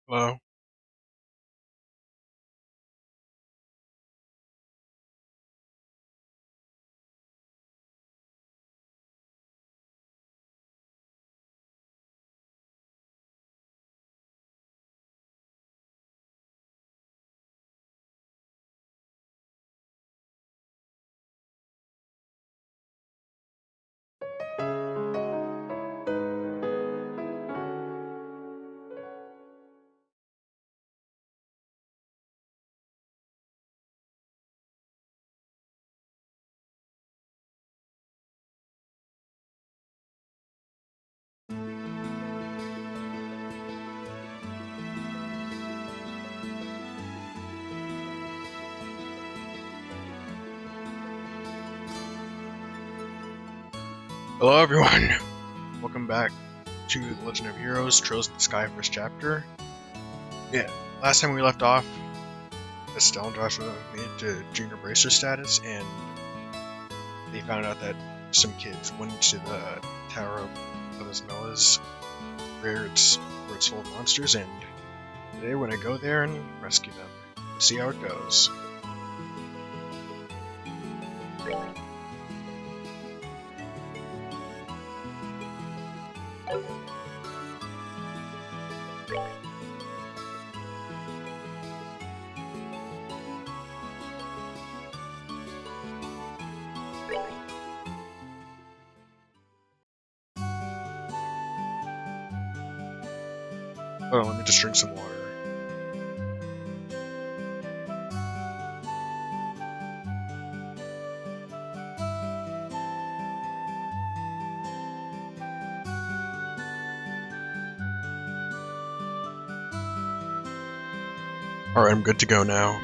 Hello. Hello, everyone. Welcome back to The Legend of Heroes: Trails of the Sky, first chapter. Yeah, last time we left off, Estelle and Joshua made it to junior bracer status, and they found out that some kids went to the Tower of Esmelas, where it's full of monsters, and today we're gonna go there and rescue them. Let's see how it goes. Oh, let me just drink some water. Alright, I'm good to go now.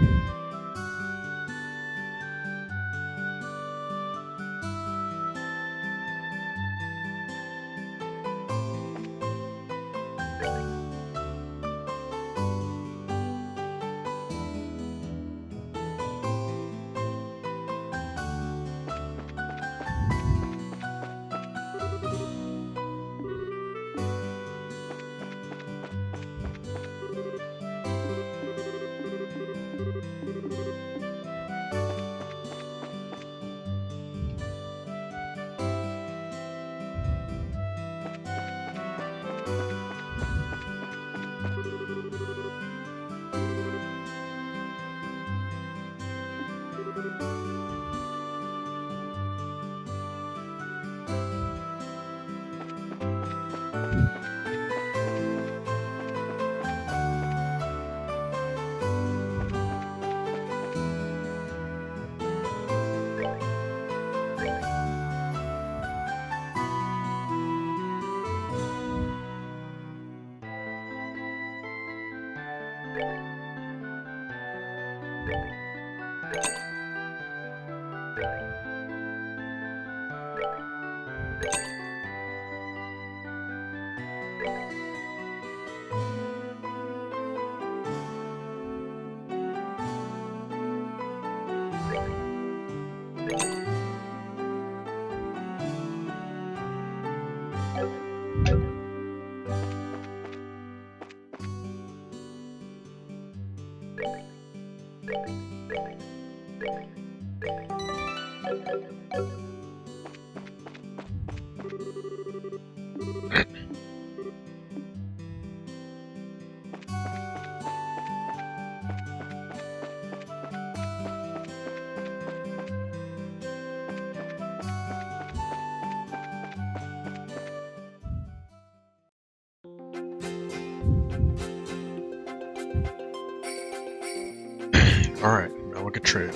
Alright, now look at trail.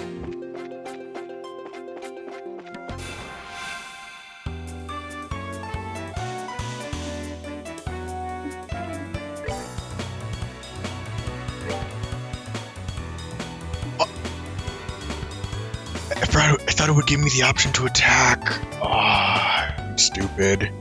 I thought it would give me the option to attack. Ah, I'm stupid.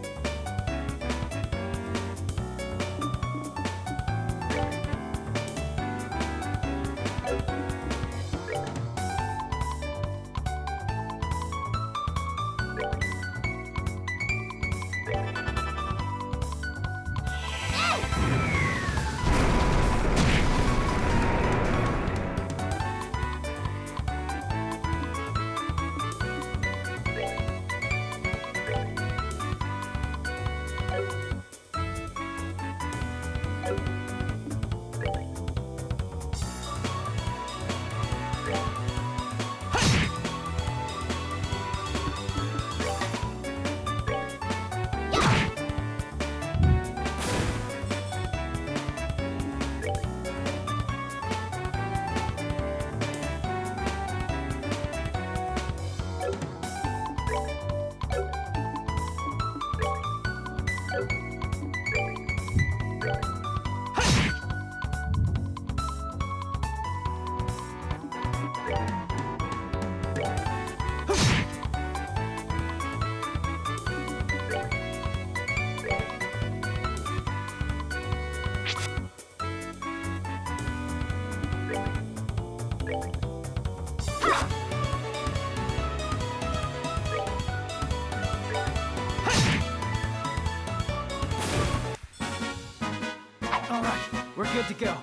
All right, we're good to go.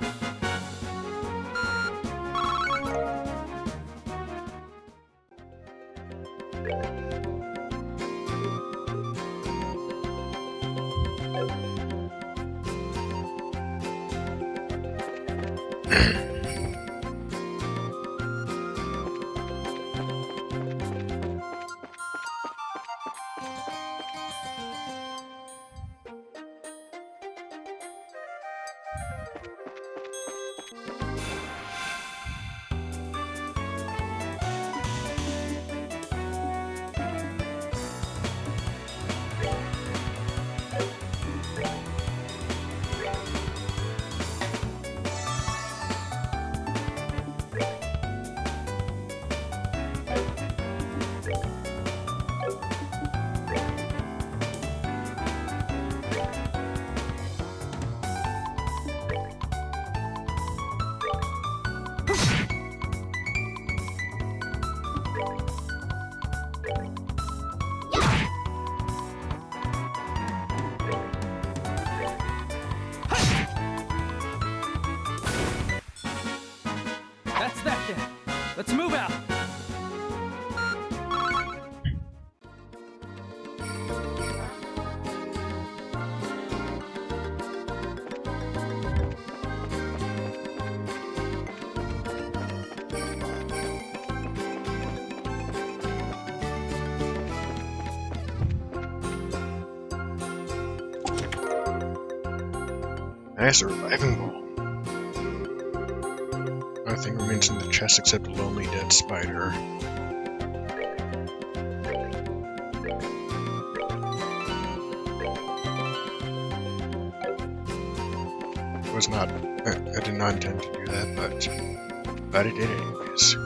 That's that then. Let's move out. Nice, a reviving ball. Nothing remains in the chest except a lonely dead spider. Was not. I did not intend to do that, but glad I did anyways.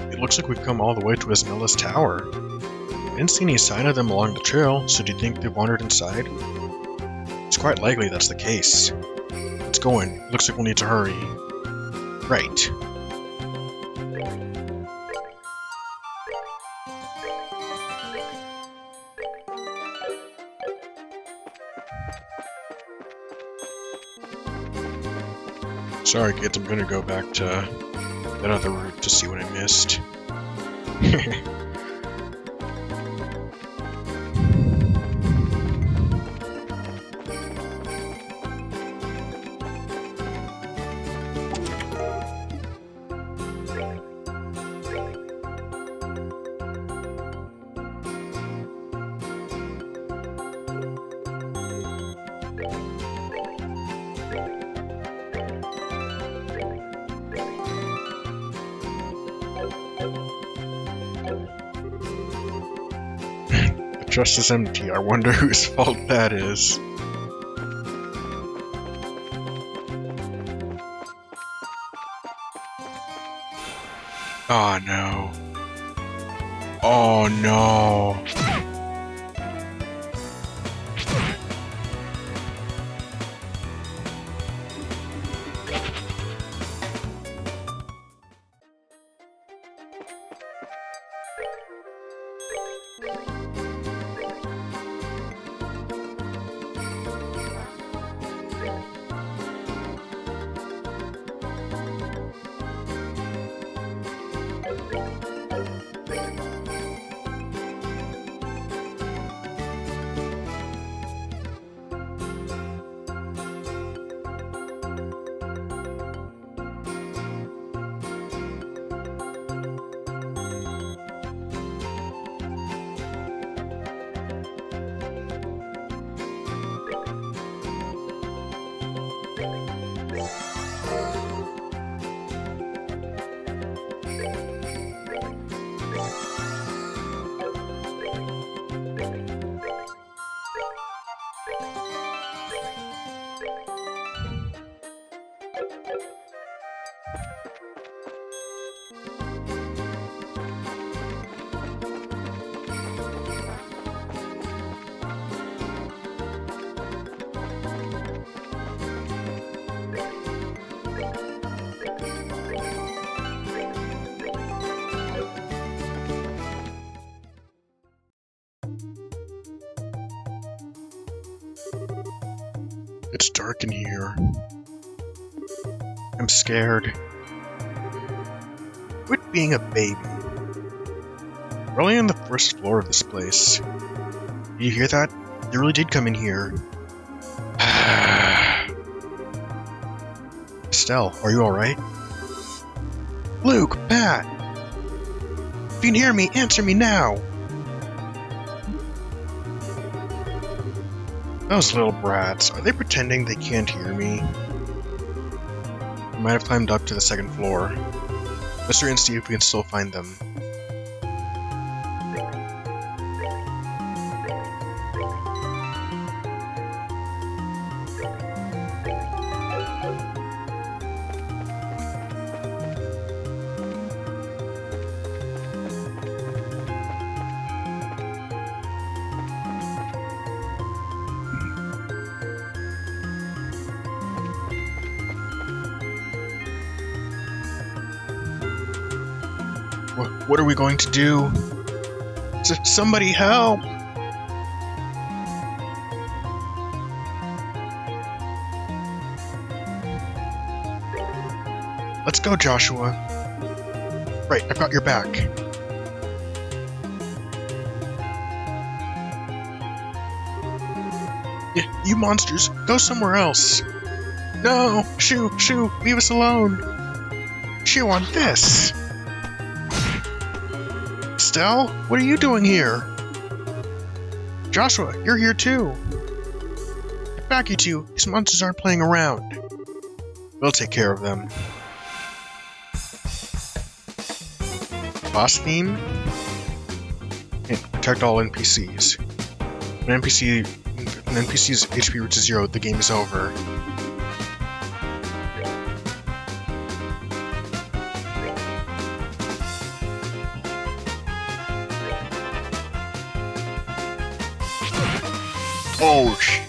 It looks like we've come all the way to Esmelas Tower. I didn't see any sign of them along the trail, so do you think they wandered inside? It's quite likely that's the case. Let's go in. Looks like we'll need to hurry. Right. Sorry kids, I'm gonna go back to that other route to see what I missed. The chest is empty. I wonder whose fault that is. Oh no. Oh no. It's dark in here. I'm scared. Quit being a baby. We're only on the first floor of this place. Do you hear that? They really did come in here. Estelle, are you alright? Luke, Pat! If you can hear me, answer me now! Those little brats, are they pretending they can't hear me? I might have climbed up to the second floor. Let's try and see if we can still find them. What are we going to do? Somebody help! Let's go, Joshua. Right, I've got your back. You monsters, go somewhere else. No! Shoo! Shoo! Leave us alone! Chew on this! Estelle, what are you doing here? Joshua, you're here too. Get back, you two. These monsters aren't playing around. We'll take care of them. Boss theme? And protect all NPCs. When NPC's HP reaches 0, the game is over. Oh, shit.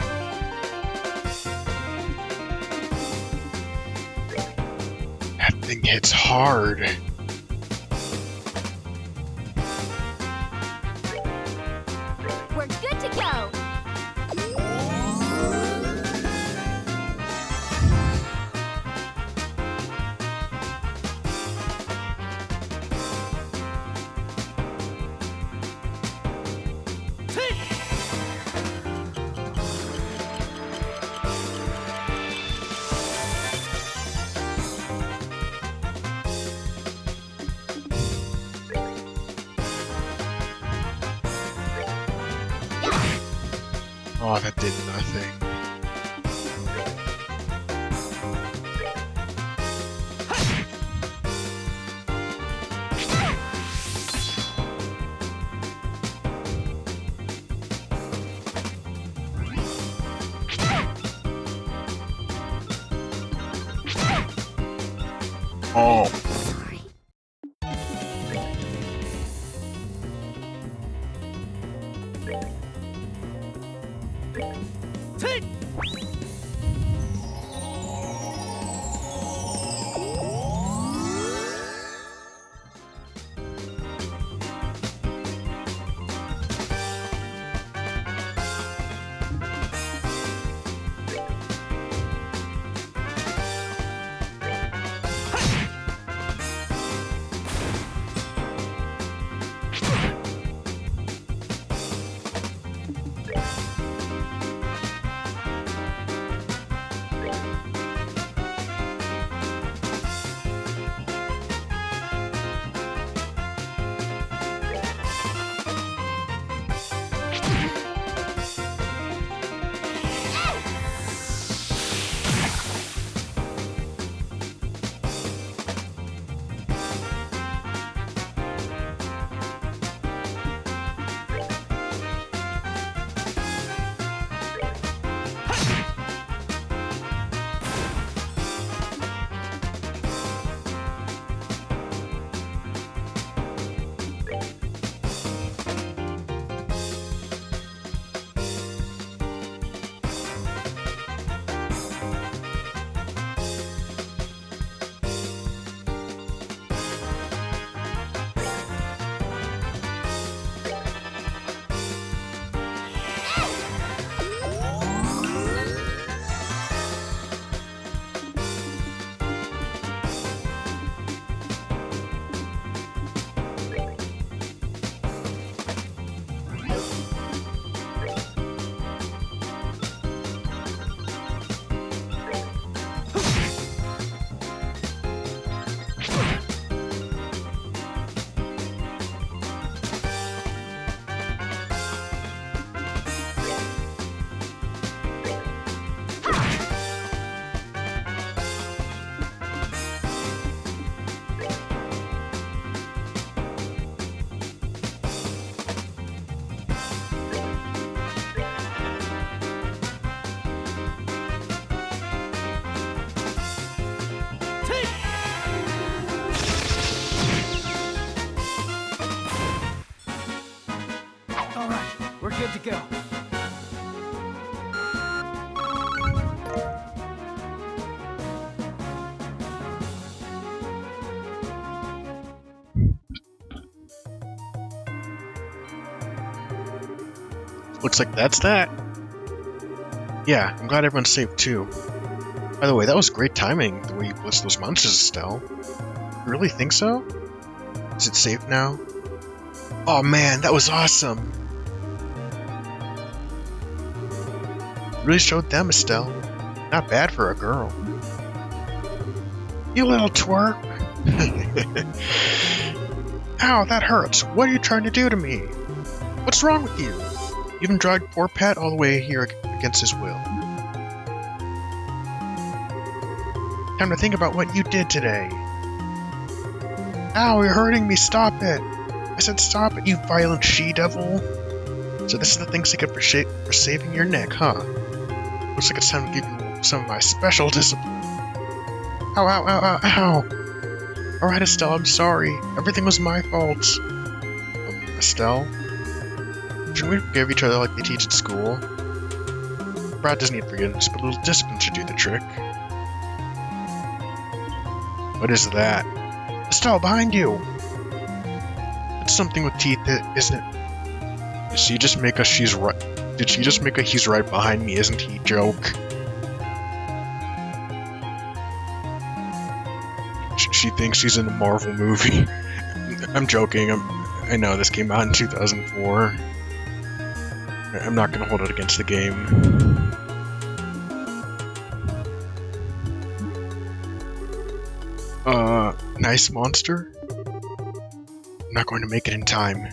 That thing hits hard. We're good to go. Oh, that did nothing. Oh. good to go. Looks like that's that. Yeah, I'm glad everyone's safe too. By the way, that was great timing, the way you blitzed those monsters, Estelle. You really think so? Is it safe now? Oh man, that was awesome! You really showed them, Estelle. Not bad for a girl. You little twerp! Ow, that hurts! What are you trying to do to me? What's wrong with you? You even dragged poor Pat all the way here against his will. Time to think about what you did today. Ow, you're hurting me, stop it! I said stop it, you violent she-devil! So this is the things you get for saving your neck, huh? Looks like it's time to give you some of my special discipline. Ow, ow, ow, ow, ow! Alright, Estelle, I'm sorry. Everything was my fault. Estelle? Shouldn't we forgive each other like they teach at school? Brad doesn't need forgiveness, but a little discipline should do the trick. What is that? Estelle, behind you! It's something with teeth, isn't it? Did she just make a she's right? Did she just make a he's right behind me, isn't he joke? She thinks she's in a Marvel movie. I'm joking. I know this came out in 2004. I'm not gonna hold it against the game. Nice monster? I'm not going to make it in time.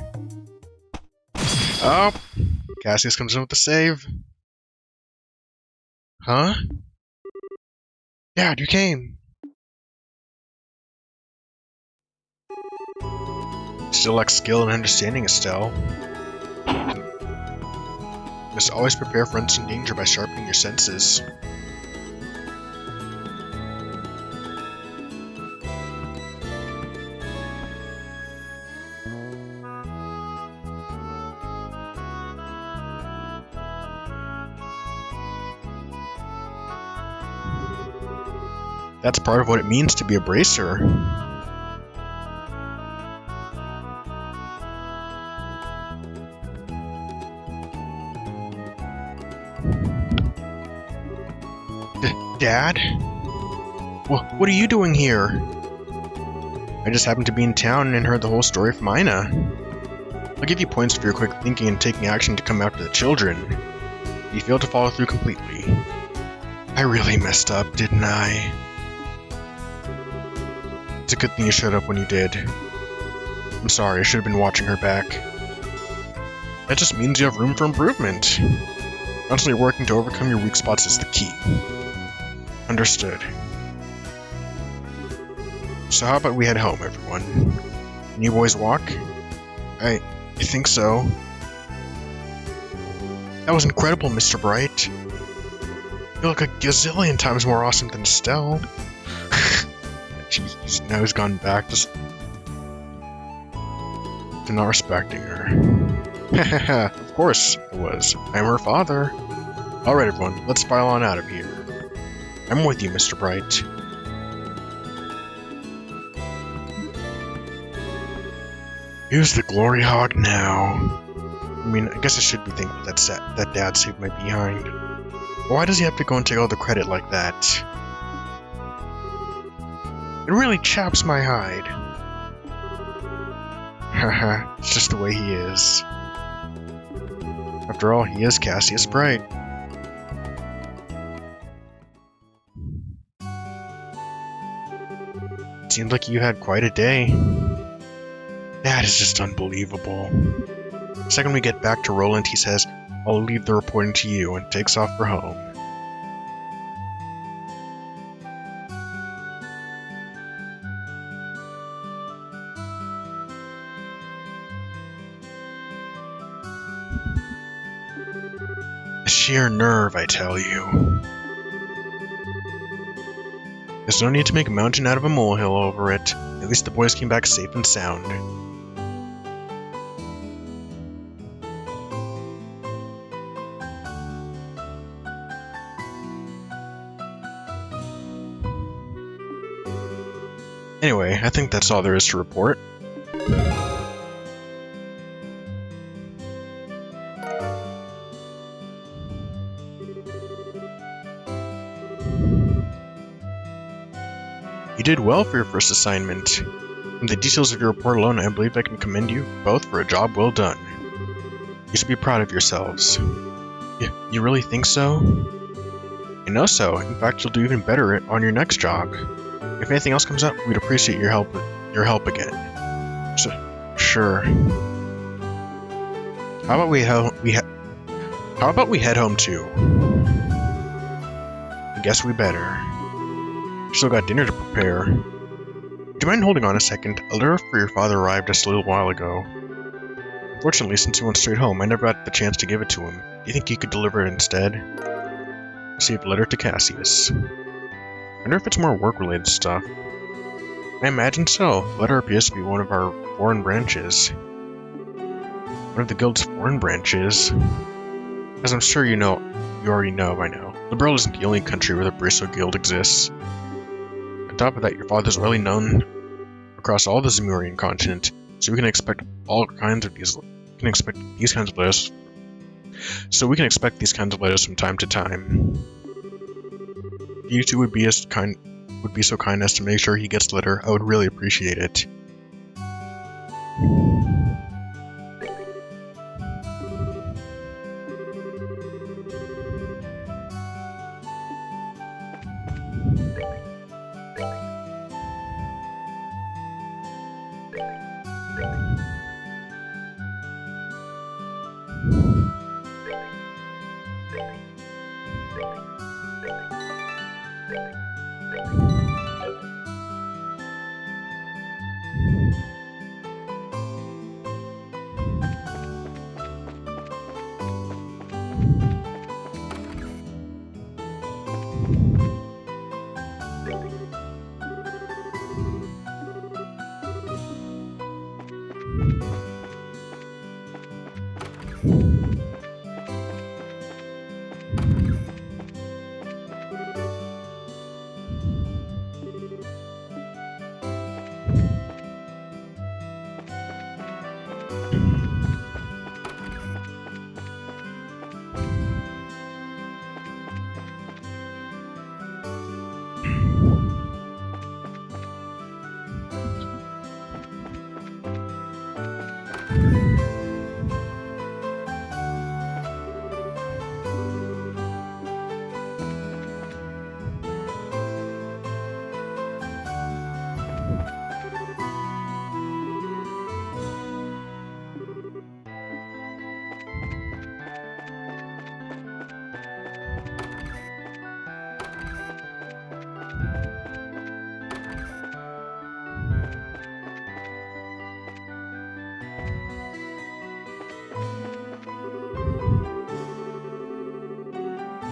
Oh! Cassius comes in with the save. Huh? Dad, you came! Still lacks skill and understanding, Estelle. You must always prepare for instant danger by sharpening your senses. That's part of what it means to be a bracer. Dad? What are you doing here? I just happened to be in town and heard the whole story from Ina. I'll give you points for your quick thinking and taking action to come after the children. You failed to follow through completely. I really messed up, didn't I? It's a good thing you showed up when you did. I'm sorry, I should have been watching her back. That just means you have room for improvement. Constantly working to overcome your weak spots is the key. Understood. So how about we head home, everyone? Can you boys walk? I think so. That was incredible, Mr. Bright. You look a gazillion times more awesome than Estelle. Jeez, now he's gone back to not respecting her. Of course I was. I'm her father. Alright everyone, let's file on out of here. I'm with you, Mr. Bright. Who's the glory hog now? I mean, I guess I should be thankful that Dad saved my behind. Why does he have to go and take all the credit like that? It really chaps my hide. Haha, it's just the way he is. After all, he is Cassius Bright. It seems like you had quite a day. That is just unbelievable. The second we get back to Roland, he says, I'll leave the reporting to you, and takes off for home. Sheer nerve, I tell you. There's no need to make a mountain out of a molehill over it. At least the boys came back safe and sound. Anyway, I think that's all there is to report. You did well for your first assignment. From the details of your report alone, I believe I can commend you both for a job well done. You should be proud of yourselves. You really think so? I know so. In fact, you'll do even better on your next job. If anything else comes up, we'd appreciate your help again. Sure. How about we head home too? I guess we better. We still got dinner to prepare. Do you mind holding on a second? A letter for your father arrived just a little while ago. Unfortunately, since he went straight home, I never got the chance to give it to him. Do you think you could deliver it instead? Received a letter to Cassius. I wonder if it's more work-related stuff. I imagine so. The letter appears to be one of our foreign branches. One of the guild's foreign branches? As I'm sure you already know by now, Liberl isn't the only country where the Briso Guild exists. On top of that, your father's well known across all the Zemurian continent, so we can expect these kinds of letters. So we can expect these kinds of letters from time to time. If you two would be so kind as to make sure he gets the letter, I would really appreciate it.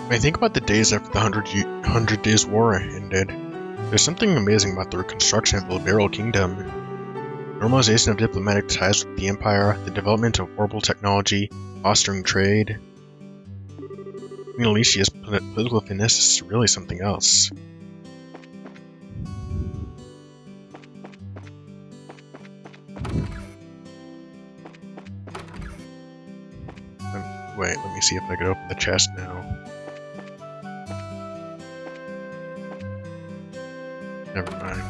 When I think about the days after the 100 Days War ended, there's something amazing about the reconstruction of the Liberal Kingdom. Normalization of diplomatic ties with the Empire, the development of orbital technology, fostering trade. Queen Alicia's political finesse is really something else. Wait, let me see if I can open the chest now. Never mind.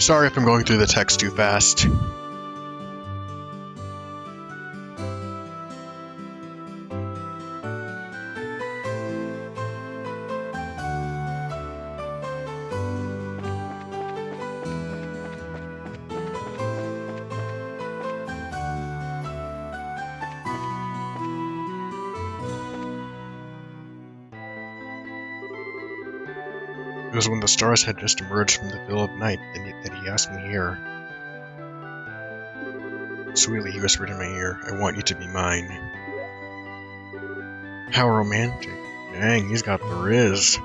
Sorry if I'm going through the text too fast. It was when the stars had just emerged from the veil of night that he asked me here. Sweetly, he whispered in my ear, I want you to be mine. How romantic. Dang, he's got the riz.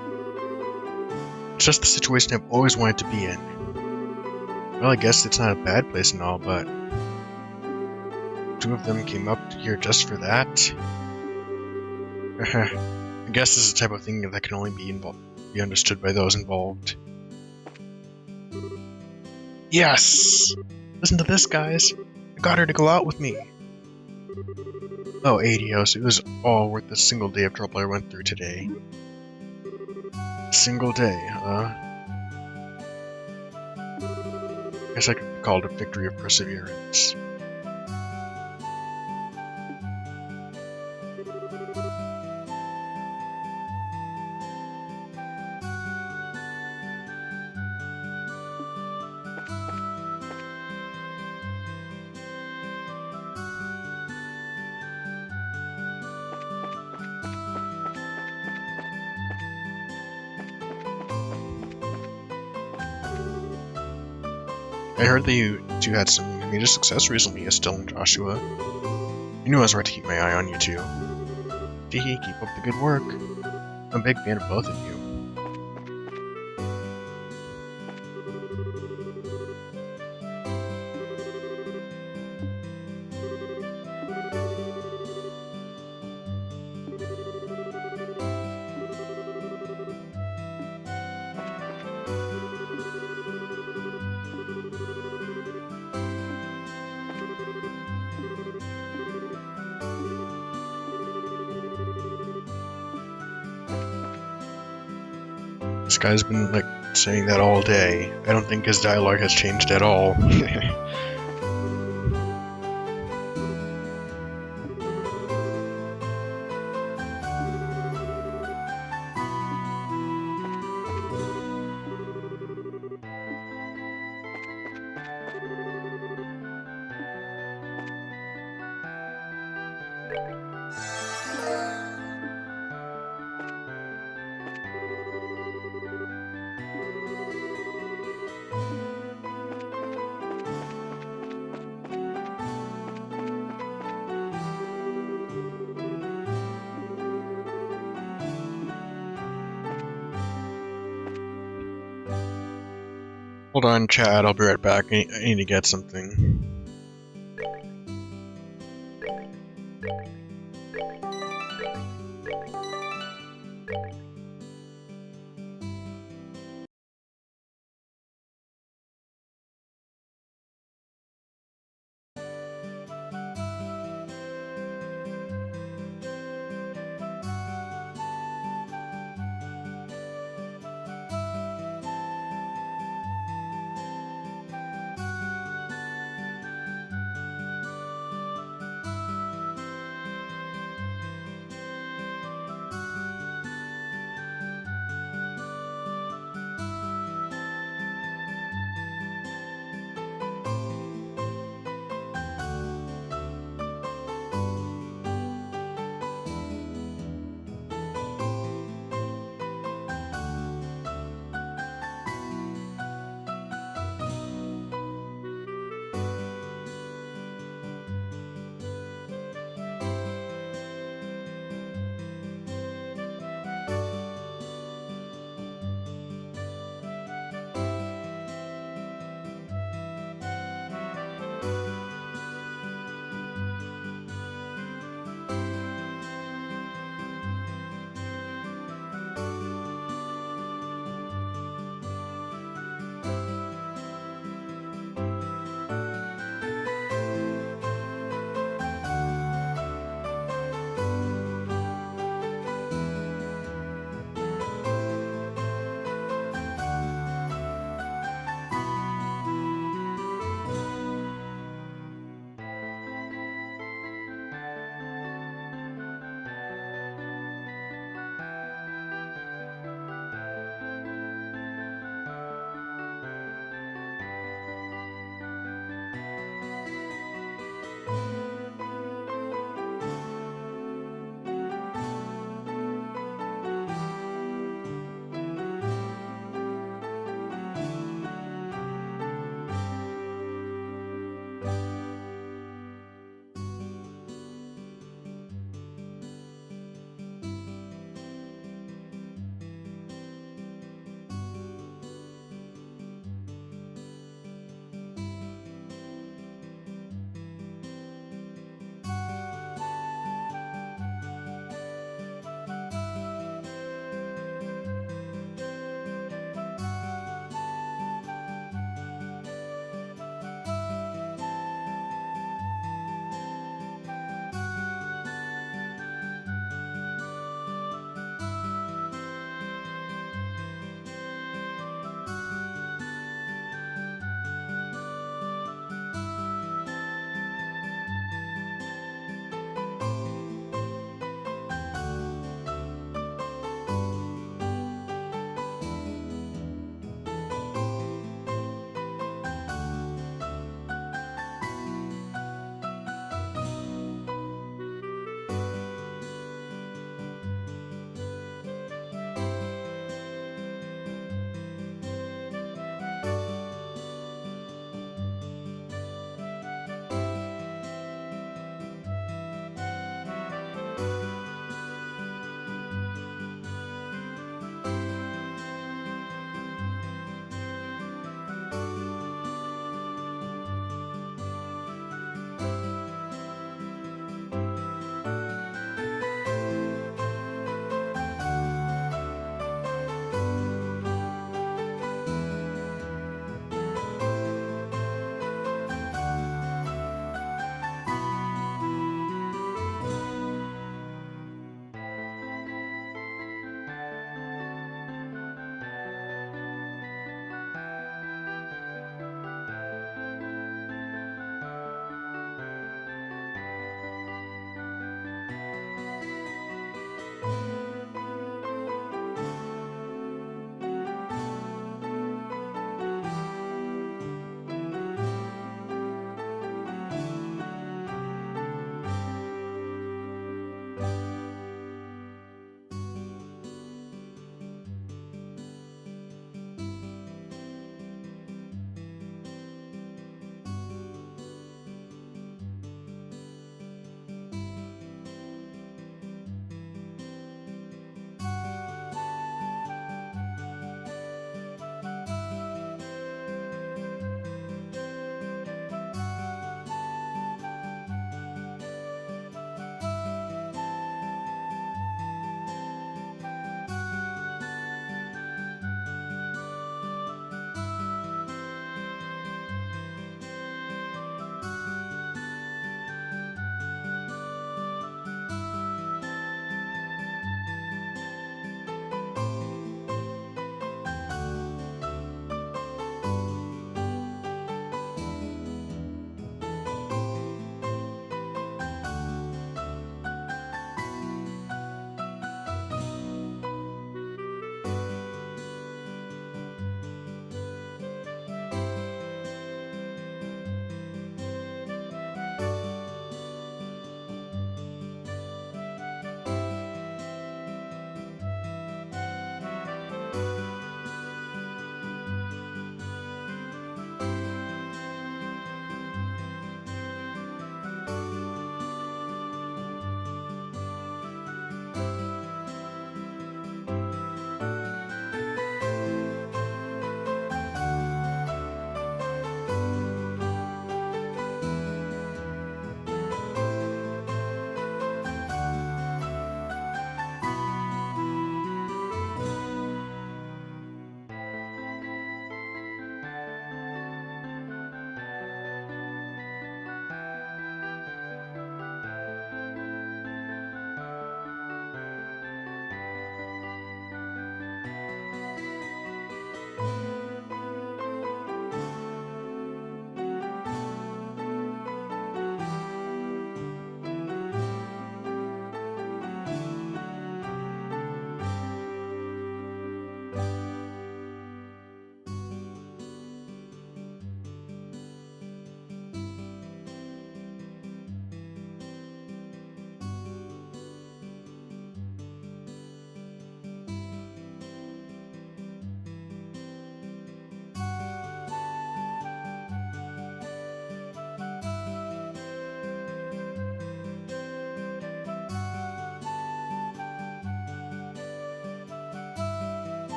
It's just the situation I've always wanted to be in. Well, I guess it's not a bad place and all, but... two of them came up here just for that? I guess this is the type of thing that can only be understood by those involved. Yes! Listen to this, guys. I got her to go out with me. Oh, adios. It was all worth the single day of trouble I went through today. Single day, huh? Guess I could be called a victory of perseverance. I heard that you two had some major success recently, Estelle and Joshua. You knew I was right to keep my eye on you two. Teehee, keep up the good work. I'm a big fan of both of you. This guy's been, like, saying that all day. I don't think his dialogue has changed at all. Hold on, Chad, I'll be right back. I need to get something.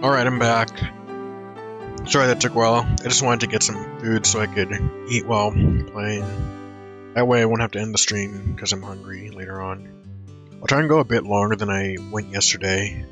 Alright, I'm back. Sorry that took a while. I just wanted to get some food so I could eat while playing. That way I won't have to end the stream because I'm hungry later on. I'll try and go a bit longer than I went yesterday.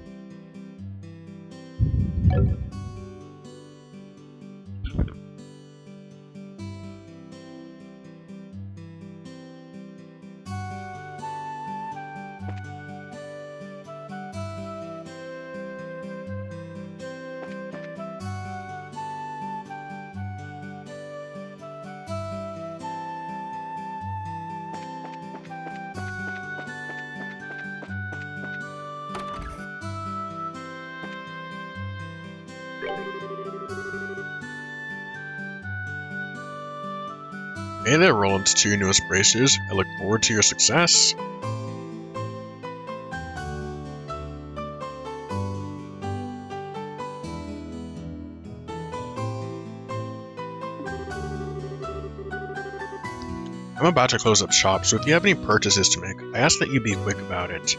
Hey there, Roland's two newest bracers. I look forward to your success. I'm about to close up shop, so if you have any purchases to make, I ask that you be quick about it.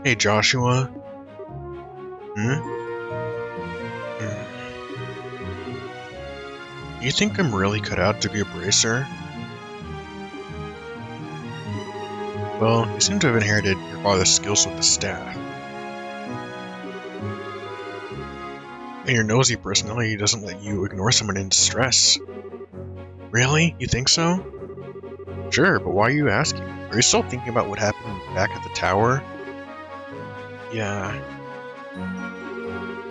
Hey Joshua. Hmm? You think I'm really cut out to be a bracer? Well, you seem to have inherited your father's skills with the staff. And your nosy personality doesn't let you ignore someone in distress. Really? You think so? Sure, but why are you asking? Are you still thinking about what happened back at the tower? Yeah.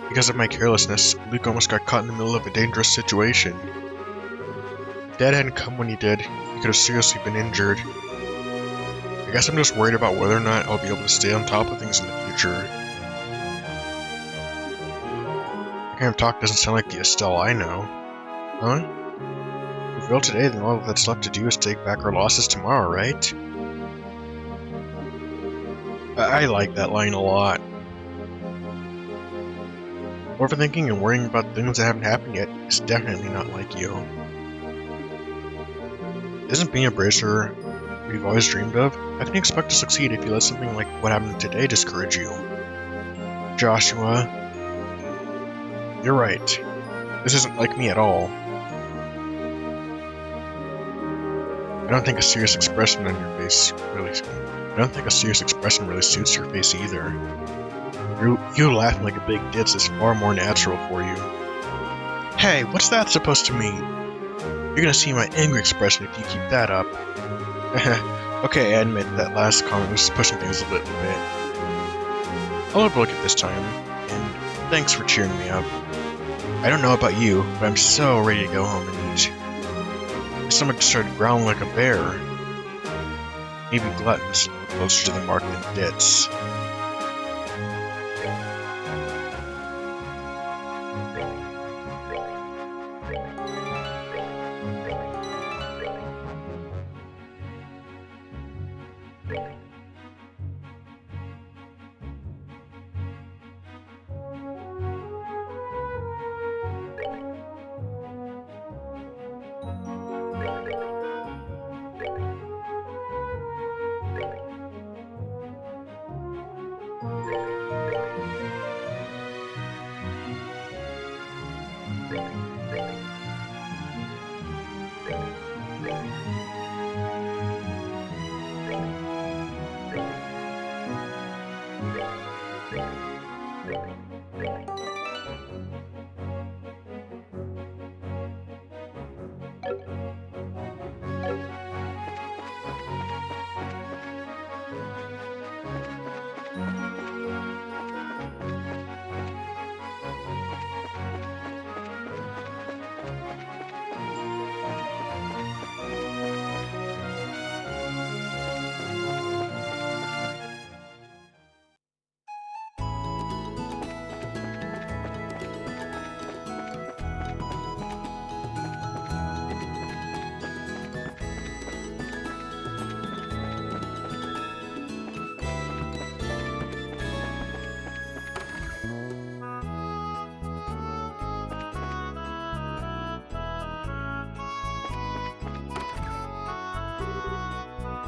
Because of my carelessness, Luke almost got caught in the middle of a dangerous situation. If Dad hadn't come when he did, he could have seriously been injured. I guess I'm just worried about whether or not I'll be able to stay on top of things in the future. That kind of talk doesn't sound like the Estelle I know. Huh? If we fail today, then all that's left to do is take back our losses tomorrow, right? I like that line a lot. Overthinking and worrying about things that haven't happened yet is definitely not like you. Isn't being a bracer what you've always dreamed of? How can you expect to succeed if you let something like what happened today discourage you? Joshua, you're right. This isn't like me at all. I don't think a serious expression on your face really suits your face either. You laughing like a big ditz is far more natural for you. Hey, what's that supposed to mean? You're gonna see my angry expression if you keep that up. Okay, I admit that last comment was pushing things a little bit. I'll overlook it this time, and thanks for cheering me up. I don't know about you, but I'm so ready to go home and eat. My stomach just started growling like a bear. Maybe glutton's a little closer to the mark than ditz.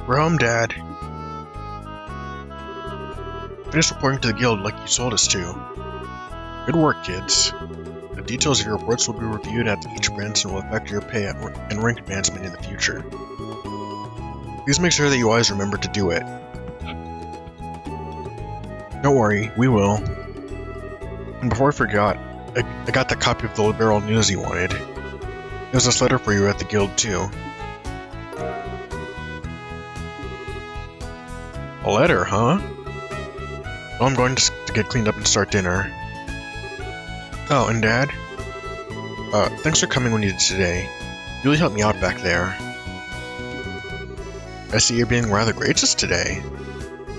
We're home, Dad. Finished reporting to the guild like you told us to. Good work, kids. The details of your reports will be reviewed at each branch and will affect your pay and rank advancement in the future. Please make sure that you always remember to do it. Don't worry, we will. And before I forgot, I got that copy of the Liberal News you wanted. There's this letter for you at the guild, too. A letter, huh? Well, I'm going to get cleaned up and start dinner. Oh, and Dad? Thanks for coming when you did today. You really helped me out back there. I see you're being rather gracious today.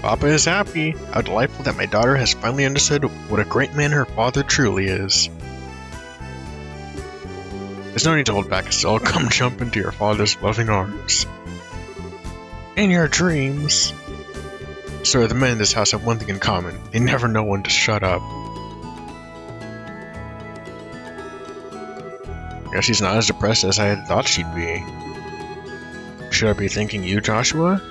Papa is happy. How delightful that my daughter has finally understood what a great man her father truly is. There's no need to hold back, Estelle. Come jump into your father's loving arms. In your dreams. Sir, the men in this house have one thing in common. They never know when to shut up. Guess she's not as depressed as I had thought she'd be. Should I be thanking you, Joshua?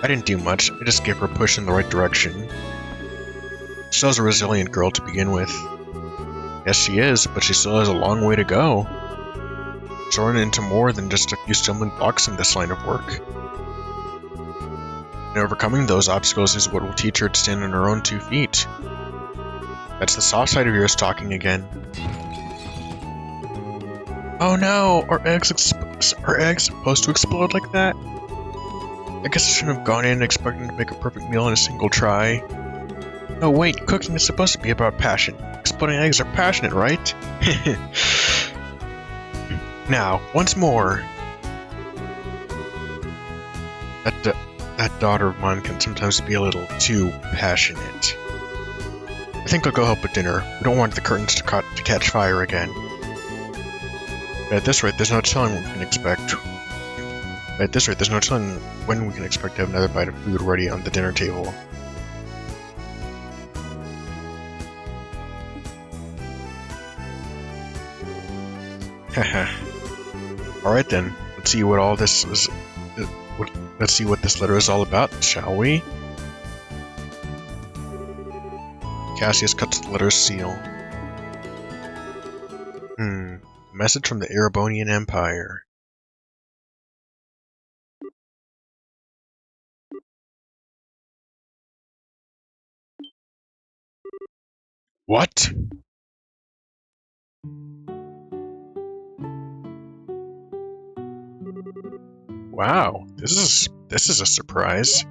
I didn't do much. I just gave her a push in the right direction. Estelle's a resilient girl to begin with. Yes, she is, but she still has a long way to go. She'll run into more than just a few stumbling blocks in this line of work. And overcoming those obstacles is what will teach her to stand on her own 2 feet. That's the soft side of yours talking again. Oh no! Are eggs supposed to explode like that? I guess I shouldn't have gone in expecting to make a perfect meal in a single try. No wait, cooking is supposed to be about passion. Exploding eggs are passionate, right? Now, once more. That daughter of mine can sometimes be a little too passionate. I think I'll go help with dinner. We don't want the curtains to catch fire again. But at this rate, there's no telling what we can expect. At this rate, there's no telling when we can expect to have another bite of food ready on the dinner table. Haha. Alright then, let's see what all this is. Let's see what this letter is all about, shall we? Cassius cuts the letter's seal. Message from the Erebonian Empire. What? Wow, this is a surprise.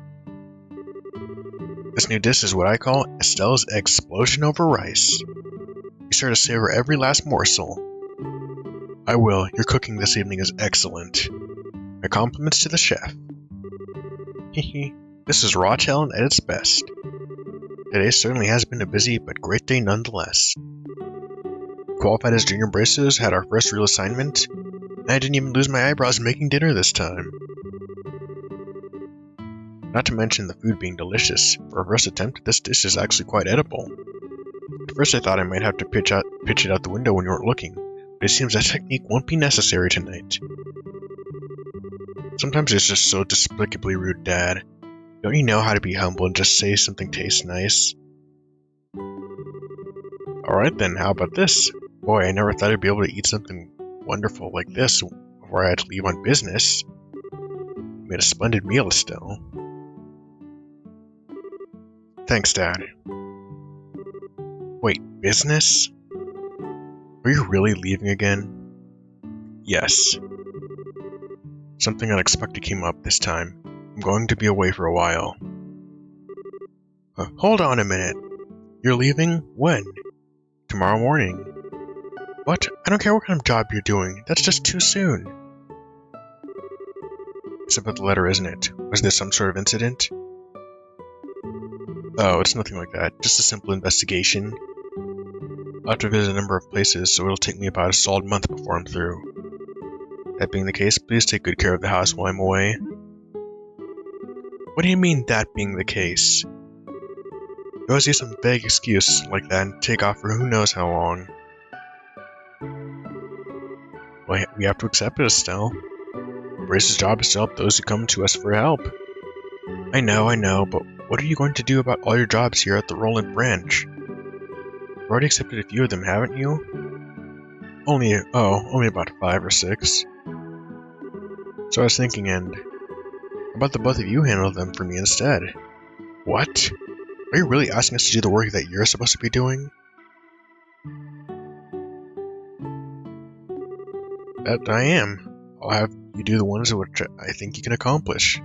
This new dish is what I call Estelle's explosion over rice. Be sure to savor every last morsel. I will. Your cooking this evening is excellent. My compliments to the chef. Hehe. This is raw talent at its best. Today certainly has been a busy but great day nonetheless. Qualified as junior bracers, had our first real assignment, and I didn't even lose my eyebrows making dinner this time. Not to mention the food being delicious. For a first attempt, this dish is actually quite edible. At first I thought I might have to pitch it out the window when you weren't looking, but it seems that technique won't be necessary tonight. Sometimes it's just so despicably rude, Dad. Don't you know how to be humble and just say something tastes nice? Alright then, how about this? Boy, I never thought I'd be able to eat something wonderful like this before I had to leave on business. You made a splendid meal, Estelle. Thanks, Dad. Wait, business? Are you really leaving again? Yes. Something unexpected came up this time. I'm going to be away for a while. Hold on a minute. You're leaving? When? Tomorrow morning. What? I don't care what kind of job you're doing. That's just too soon. It's about the letter, isn't it? Was there some sort of incident? Oh, it's nothing like that. Just a simple investigation. I'll have to visit a number of places, so it'll take me about a solid month before I'm through. That being the case, please take good care of the house while I'm away. What do you mean, that being the case? You always use some vague excuse like that and take off for who knows how long. Well, we have to accept it, Estelle. Brace's job is to help those who come to us for help. I know, but what are you going to do about all your jobs here at the Roland branch? You've already accepted a few of them, haven't you? Only about 5 or 6. So I was thinking, and how about the both of you handle them for me instead? What? Are you really asking us to do the work that you're supposed to be doing? That I am. I'll have you do the ones which I think you can accomplish.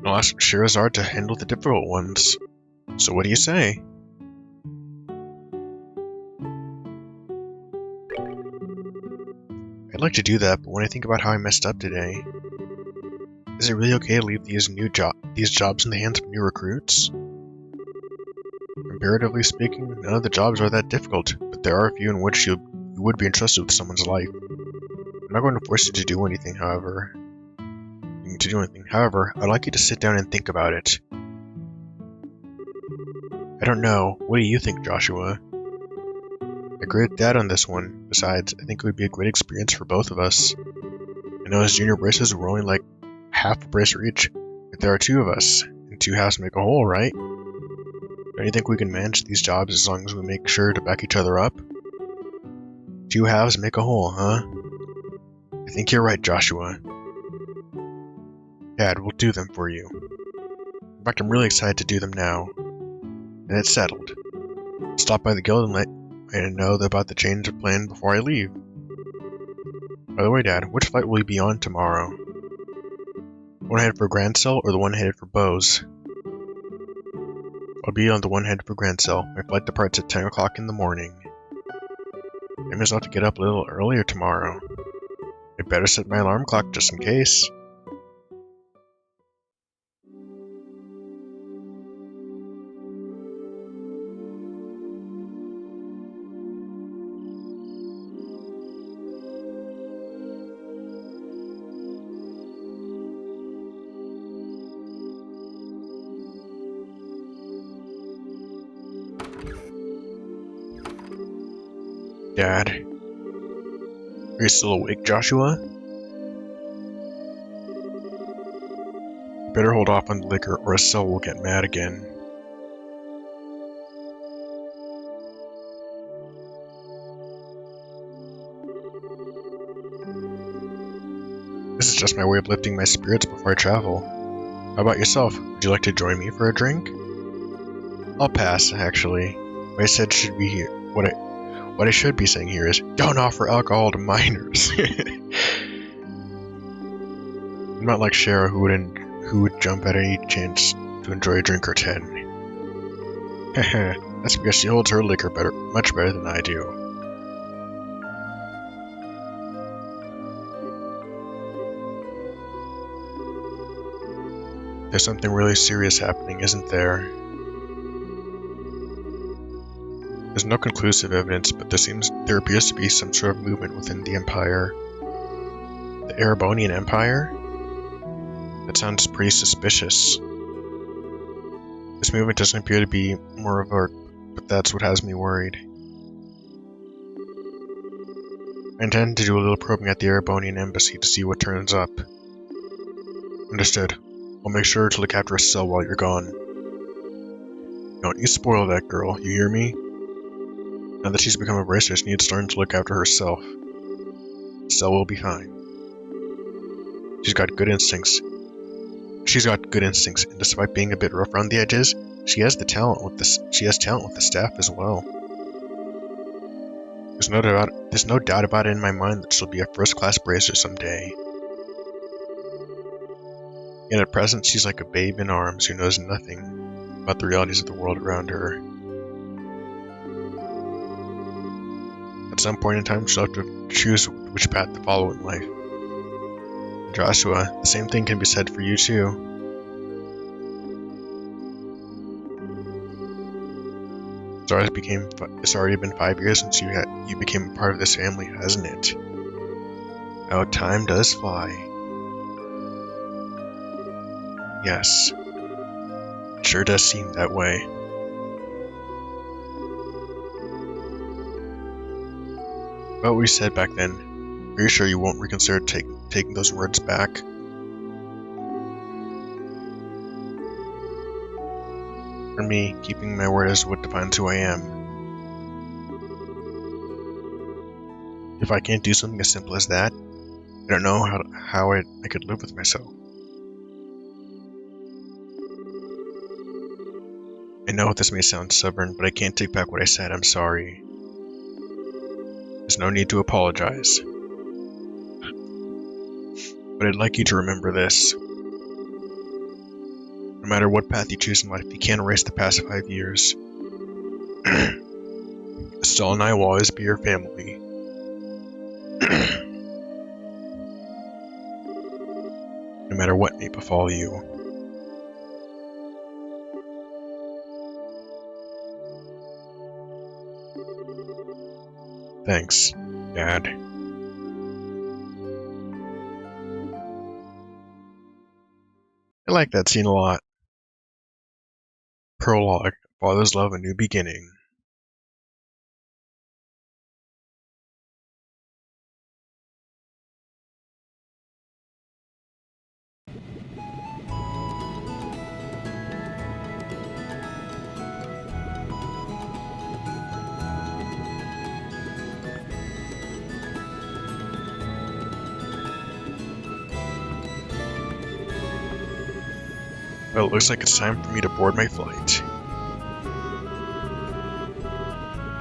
I'll ask Shirazard to handle the difficult ones. So what do you say? I'd like to do that, but when I think about how I messed up today... Is it really okay to leave these jobs in the hands of new recruits? Comparatively speaking, none of the jobs are that difficult, but there are a few in which you would be entrusted with someone's life. I'm not going to force you to do anything, however. I'd like you to sit down and think about it. I don't know. What do you think, Joshua? I agree with Dad on this one. Besides, I think it would be a great experience for both of us. I know as junior braces we're only like half a bracer each, but there are two of us, and two halves make a whole, right? Don't you think we can manage these jobs as long as we make sure to back each other up? Two halves make a whole, huh? I think you're right, Joshua. Dad, we'll do them for you. In fact, I'm really excited to do them now. And it's settled. Stop by the guild and let me know about the change of plan before I leave. By the way, Dad, which flight will you be on tomorrow? One headed for Grand Cell or the one headed for Bose? I'll be on the one headed for Grand Cell. My flight departs at 10 o'clock in the morning. I must have to get up a little earlier tomorrow. I better set my alarm clock just in case. Dad. Are you still awake, Joshua? You better hold off on the liquor or Estelle will get mad again. This is just my way of lifting my spirits before I travel. How about yourself? Would you like to join me for a drink? I'll pass, actually. What I said should be here. What I should be saying here is, don't offer alcohol to minors. I'm not like Shara who would jump at any chance to enjoy a drink or 10. That's because she holds her liquor much better than I do. There's something really serious happening, isn't there? There's no conclusive evidence, but there appears to be some sort of movement within the Empire. The Erebonian Empire? That sounds pretty suspicious. This movement doesn't appear to be more overt, but that's what has me worried. I intend to do a little probing at the Erebonian Embassy to see what turns up. Understood. I'll make sure to look after Estelle while you're gone. Don't you spoil that girl, you hear me? Now that she's become a bracer, she needs to learn to look after herself. Estelle will be fine. She's got good instincts, and despite being a bit rough around the edges, she has talent with the staff as well. There's no doubt about it in my mind that she'll be a first-class bracer someday. Yet at present, she's like a babe in arms who knows nothing about the realities of the world around her. At some point in time, she'll have to choose which path to follow in life. Joshua, the same thing can be said for you too. It's already been 5 years since you became a part of this family, hasn't it? How time does fly. Yes, it sure does seem that way. About what we said back then, are you sure you won't reconsider taking those words back? For me, keeping my word is what defines who I am. If I can't do something as simple as that, I don't know how I could live with myself. I know this may sound stubborn, but I can't take back what I said. I'm sorry. There's no need to apologize. But I'd like you to remember this. No matter what path you choose in life, you can't erase the past 5 years. Estelle and I will always be your family. No no matter what may befall you. Thanks, Dad. I like that scene a lot. Prologue, Father's Love, A New Beginning. Well, it looks like it's time for me to board my flight.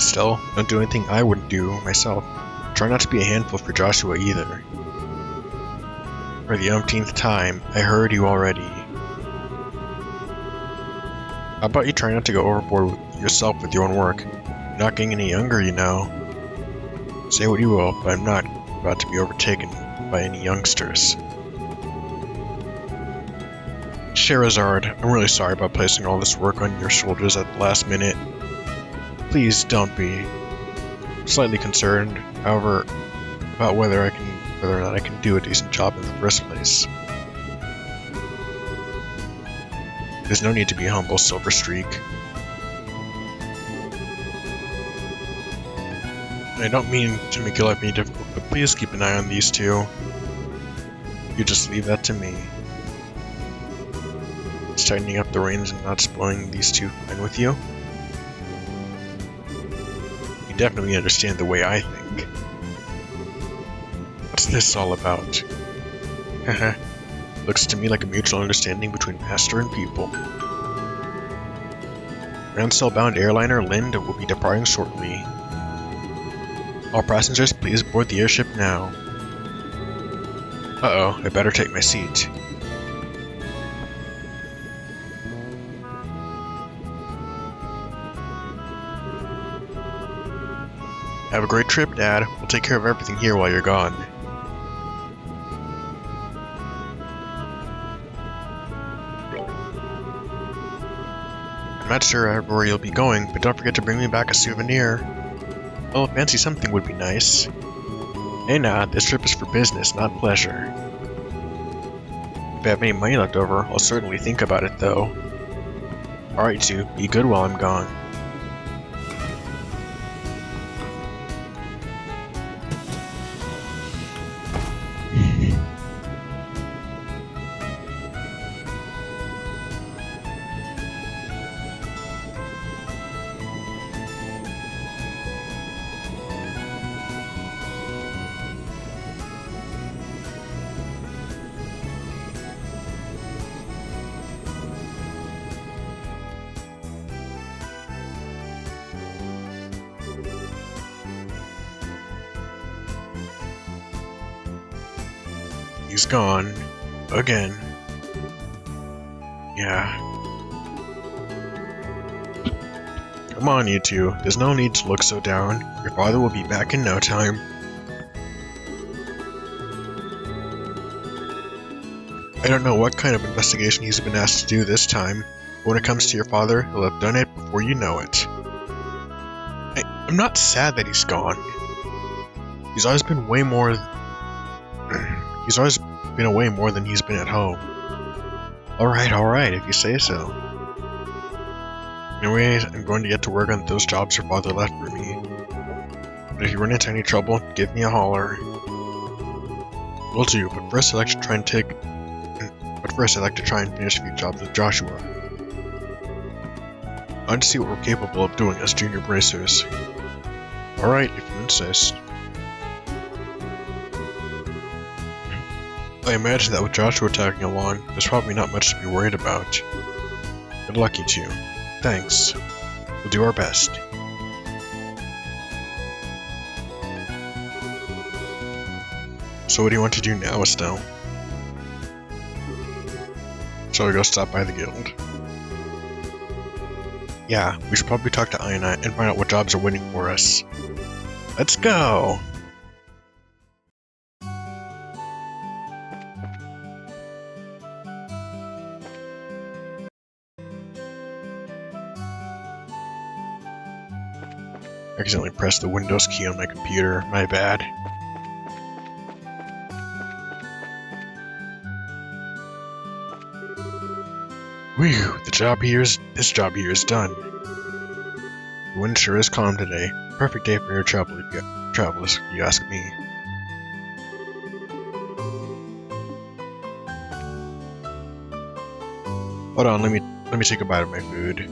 Still, don't do anything I wouldn't do myself. Try not to be a handful for Joshua either. For the umpteenth time, I heard you already. How about you try not to go overboard with yourself with your own work? You're not getting any younger, you know. Say what you will, but I'm not about to be overtaken by any youngsters. Sherazard, I'm really sorry about placing all this work on your shoulders at the last minute. Please don't be. I'm slightly concerned, however, about whether or not I can do a decent job in the first place. There's no need to be humble, Silver Streak. I don't mean to make your life any difficult, but please keep an eye on these two. You just leave that to me. Is tightening up the reins and not spoiling these two fine with you? You definitely understand the way I think. What's this all about? Haha. Looks to me like a mutual understanding between master and pupil. Ransell-bound airliner Lind will be departing shortly. All passengers, please board the airship now. Uh-oh, I better take my seat. Have a great trip, Dad. We'll take care of everything here while you're gone. I'm not sure where you'll be going, but don't forget to bring me back a souvenir. Well, fancy something would be nice. Hey now, this trip is for business, not pleasure. If I have any money left over, I'll certainly think about it though. Alright, Sue, be good while I'm gone. He's gone. Again. Yeah. Come on, you two. There's no need to look so down. Your father will be back in no time. I don't know what kind of investigation he's been asked to do this time, but when it comes to your father, he'll have done it before you know it. I'm not sad that he's gone. He's always been way more... He's always been away more than he's been at home. Alright, if you say so. Anyways, I'm going to get to work on those jobs your father left for me. But if you run into any trouble, give me a holler. Will do, but first I'd like to try and finish a few jobs with Joshua. I want to see what we're capable of doing as junior bracers. Alright, if you insist. I imagine that with Joshua tagging along, there's probably not much to be worried about. Good luck, you two. Thanks. We'll do our best. So what do you want to do now, Estelle? Shall we go stop by the guild? Yeah, we should probably talk to Ina and find out what jobs are waiting for us. Let's go! Accidentally pressed the Windows key on my computer. My bad. Whew, this job here is done. The wind sure is calm today. Perfect day for air travel if you ask me. Hold on, let me take a bite of my food.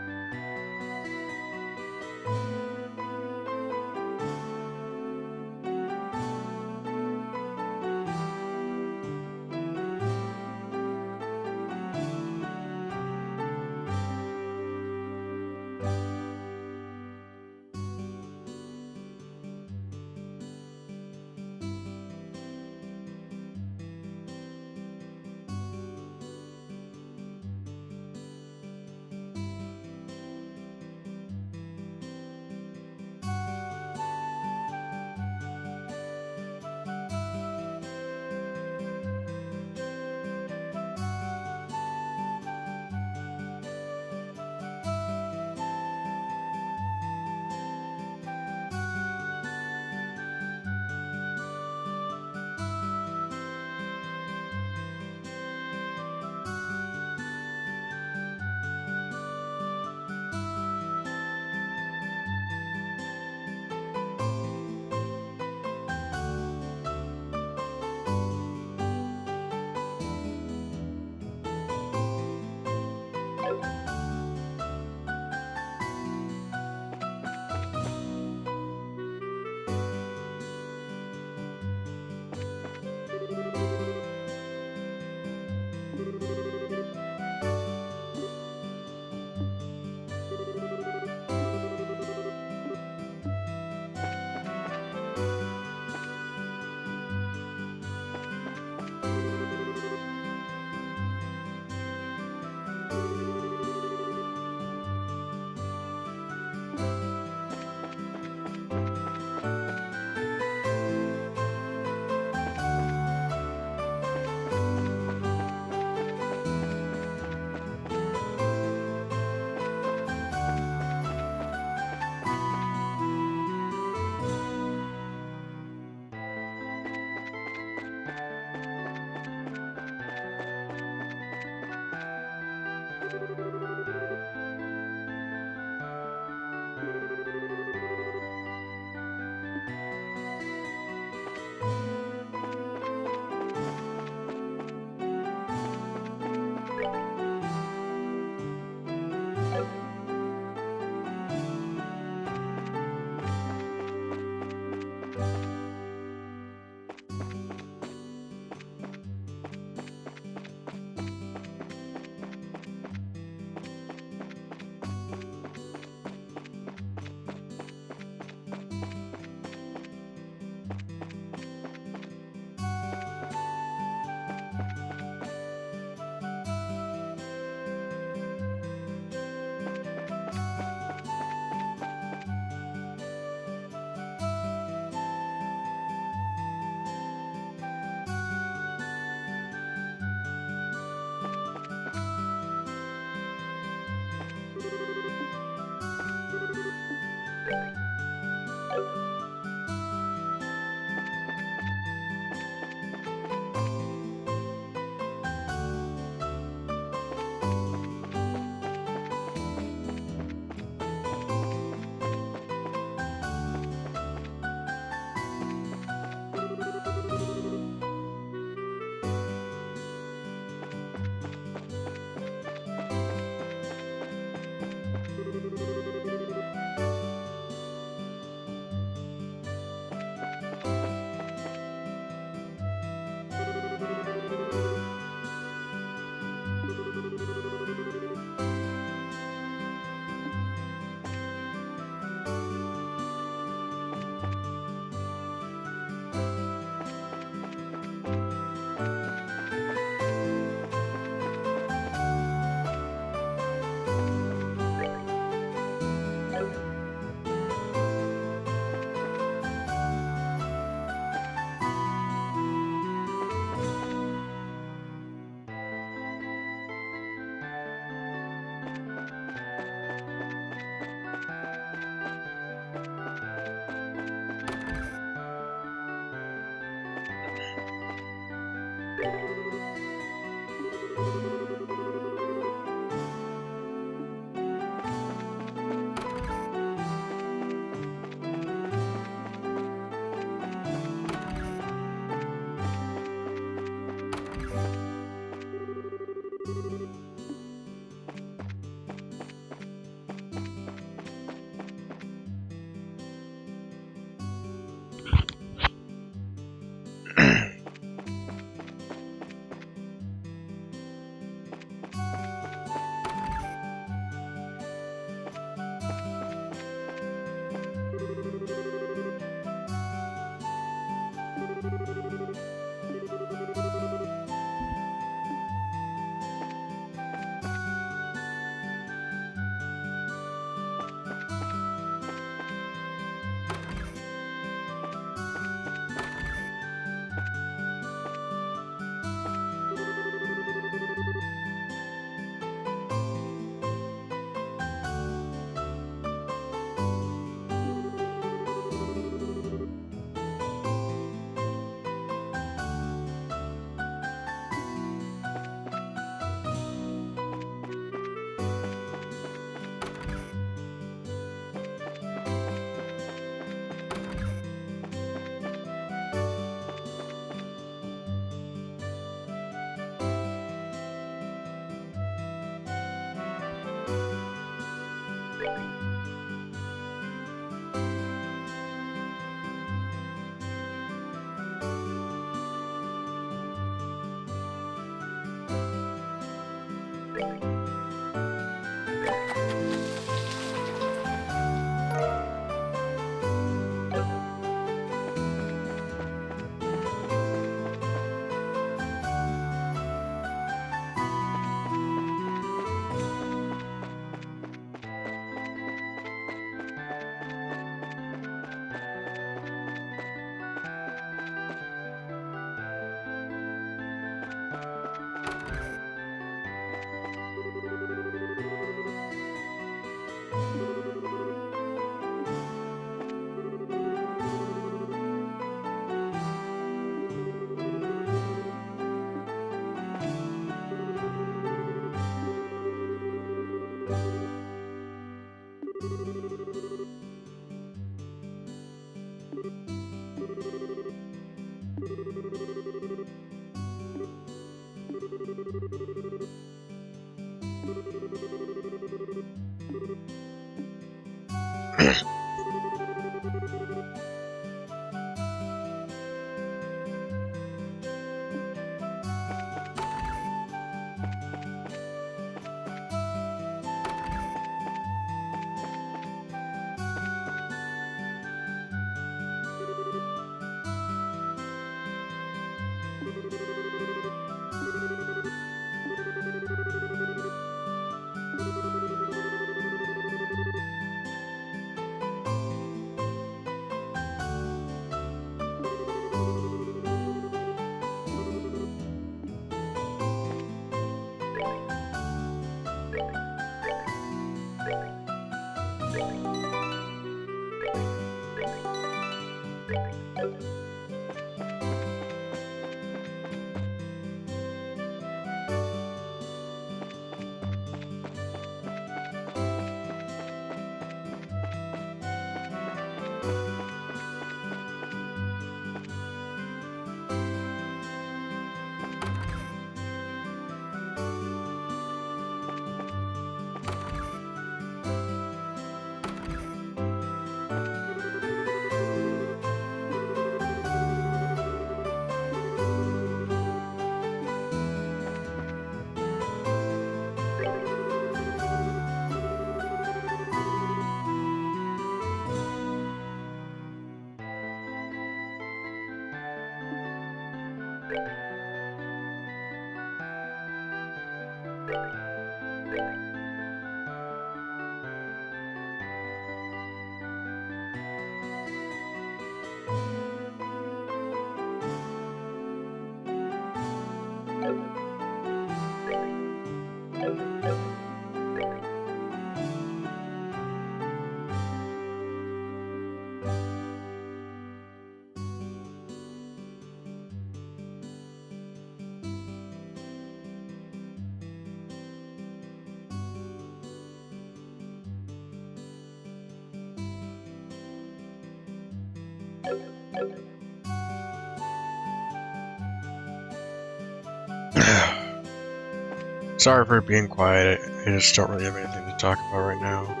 Sorry for being quiet. I just don't really have anything to talk about right now.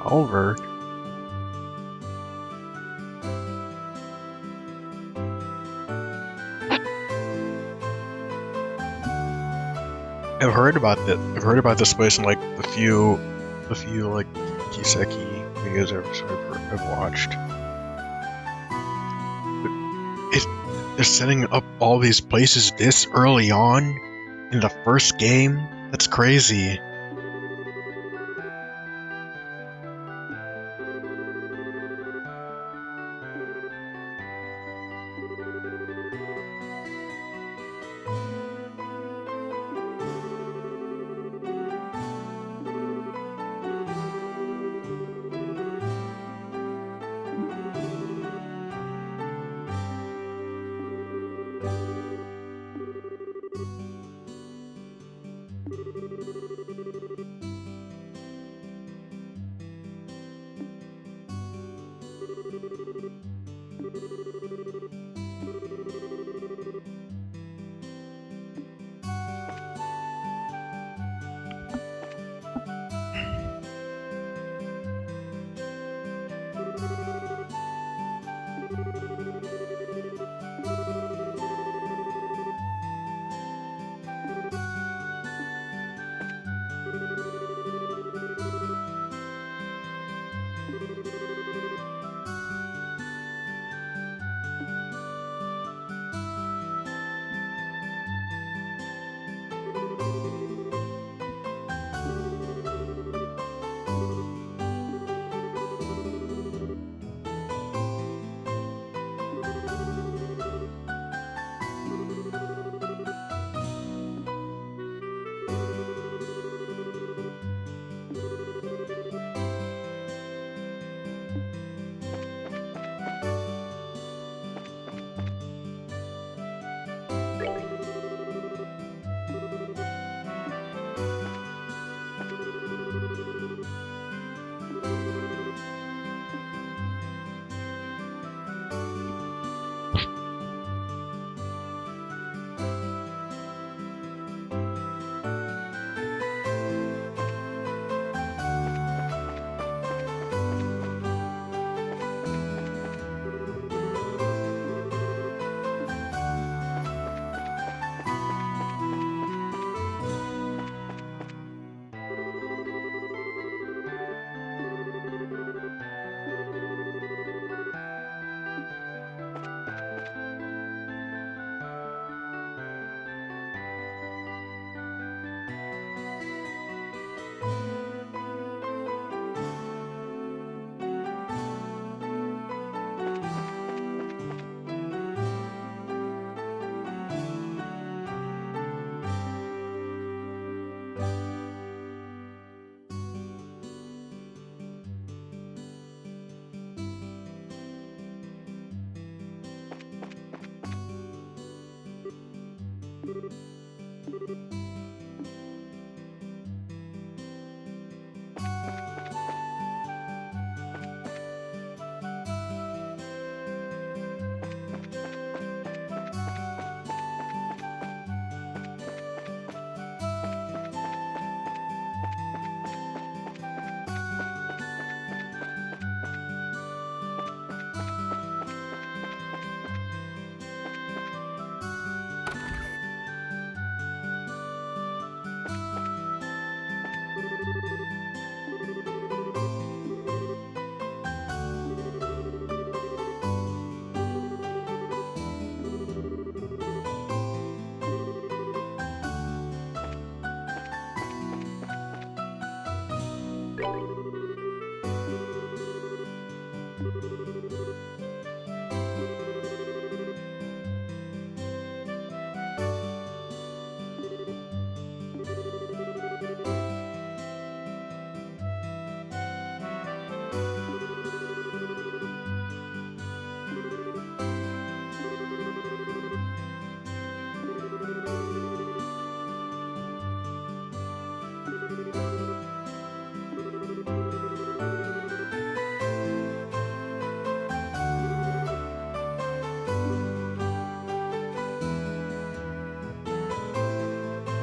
Over. I've heard about that. I've heard about this place in like the few like Kiseki videos I've watched. They're setting up all these places this early on in the first game. That's crazy.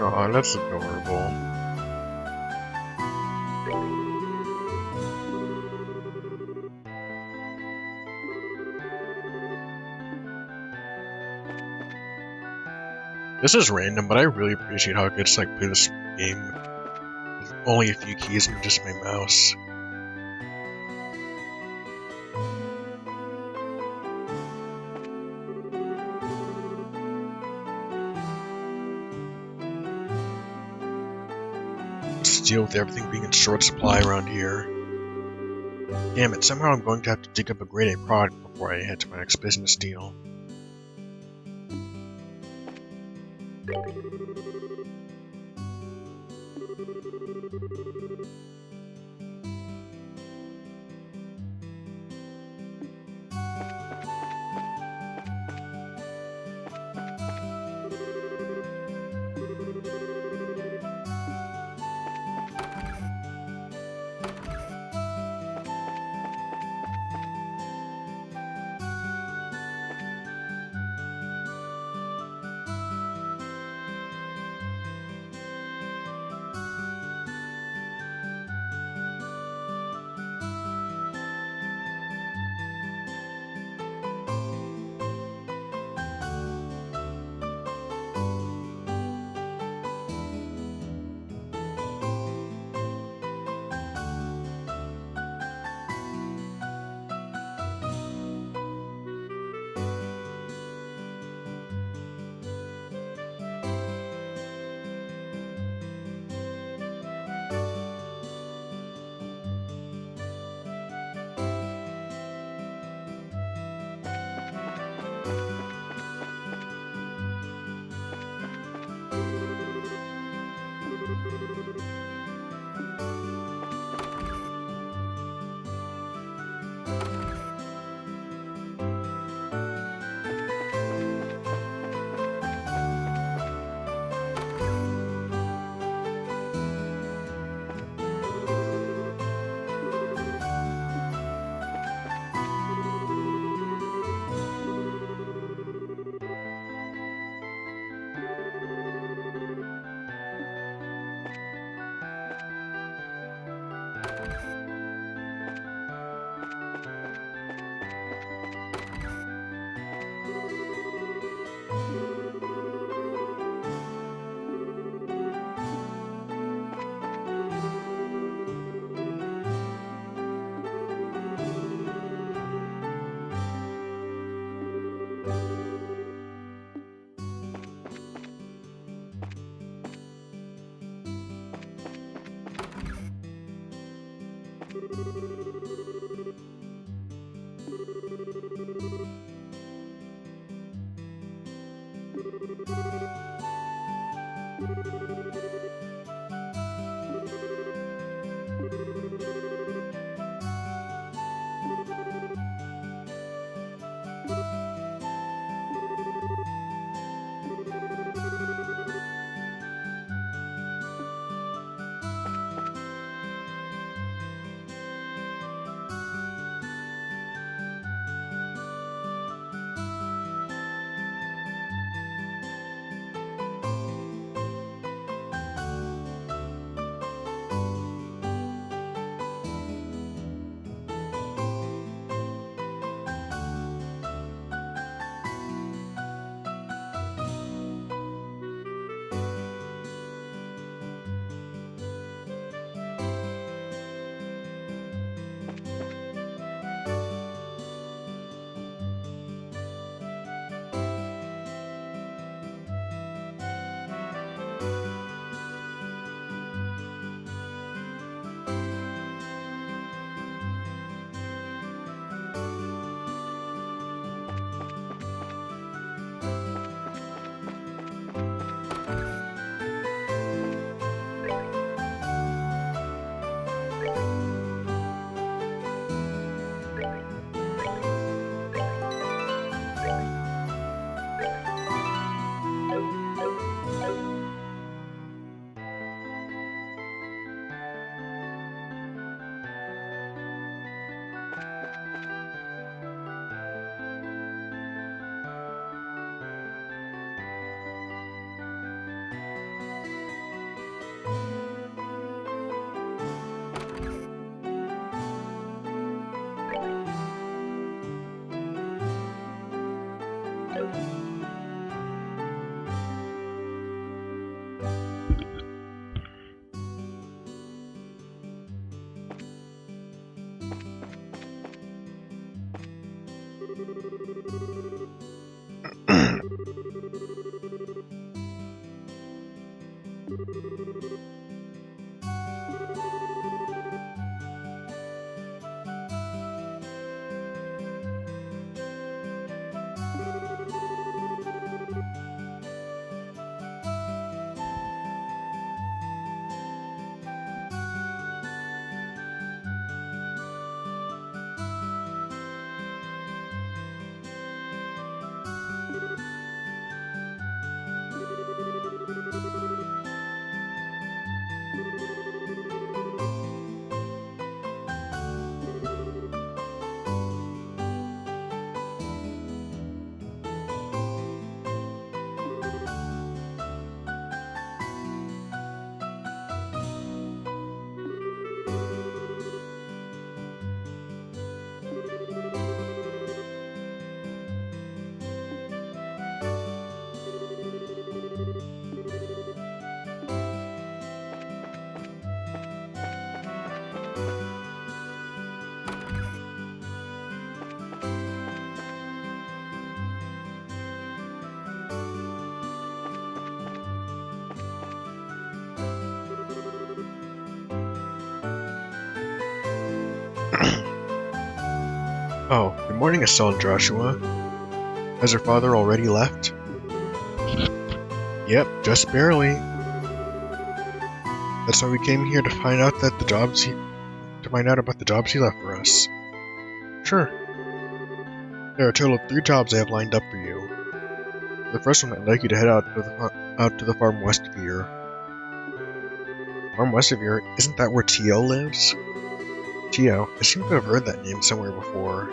Aw, that's adorable. This is random, but I really appreciate how it gets like play this game with only a few keys and just my mouse. Let's deal with everything being in short supply around here. Damn it, somehow I'm going to have to dig up a grade A product before I head to my next business deal. Oh, good morning, Estelle and Joshua. Has your father already left? Yep, just barely. That's why we came here to find out about the jobs he left for us. Sure. There are a total of 3 jobs I have lined up for you. The first one, I'd like you to head out to the farm west of here. Farm west of here? Isn't that where Tio lives? Tio? I seem to have heard that name somewhere before.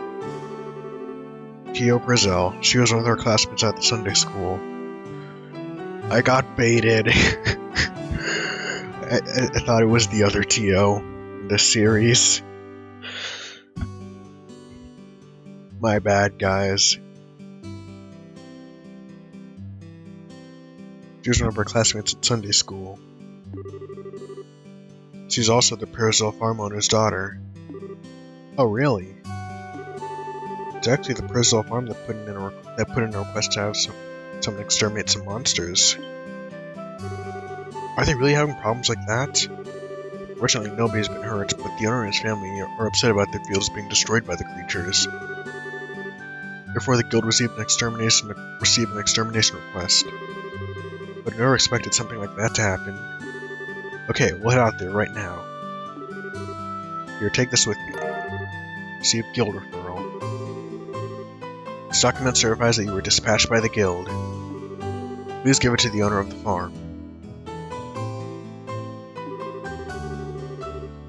Tio Brazil. She was one of our classmates at the Sunday school. I got baited. I thought it was the other Tio in this series. My bad, guys. She was one of our classmates at Sunday school. She's also the Pearsall farm owner's daughter. Oh, really? It's actually the Pearsall farm that put in a request to have someone exterminate some monsters. Are they really having problems like that? Fortunately, nobody's been hurt, but the owner and his family are upset about their fields being destroyed by the creatures. Therefore, the guild received an extermination request. But never expected something like that to happen. Okay, we'll head out there right now. Here, take this with you. Receive guild referral. This document certifies that you were dispatched by the guild. Please give it to the owner of the farm.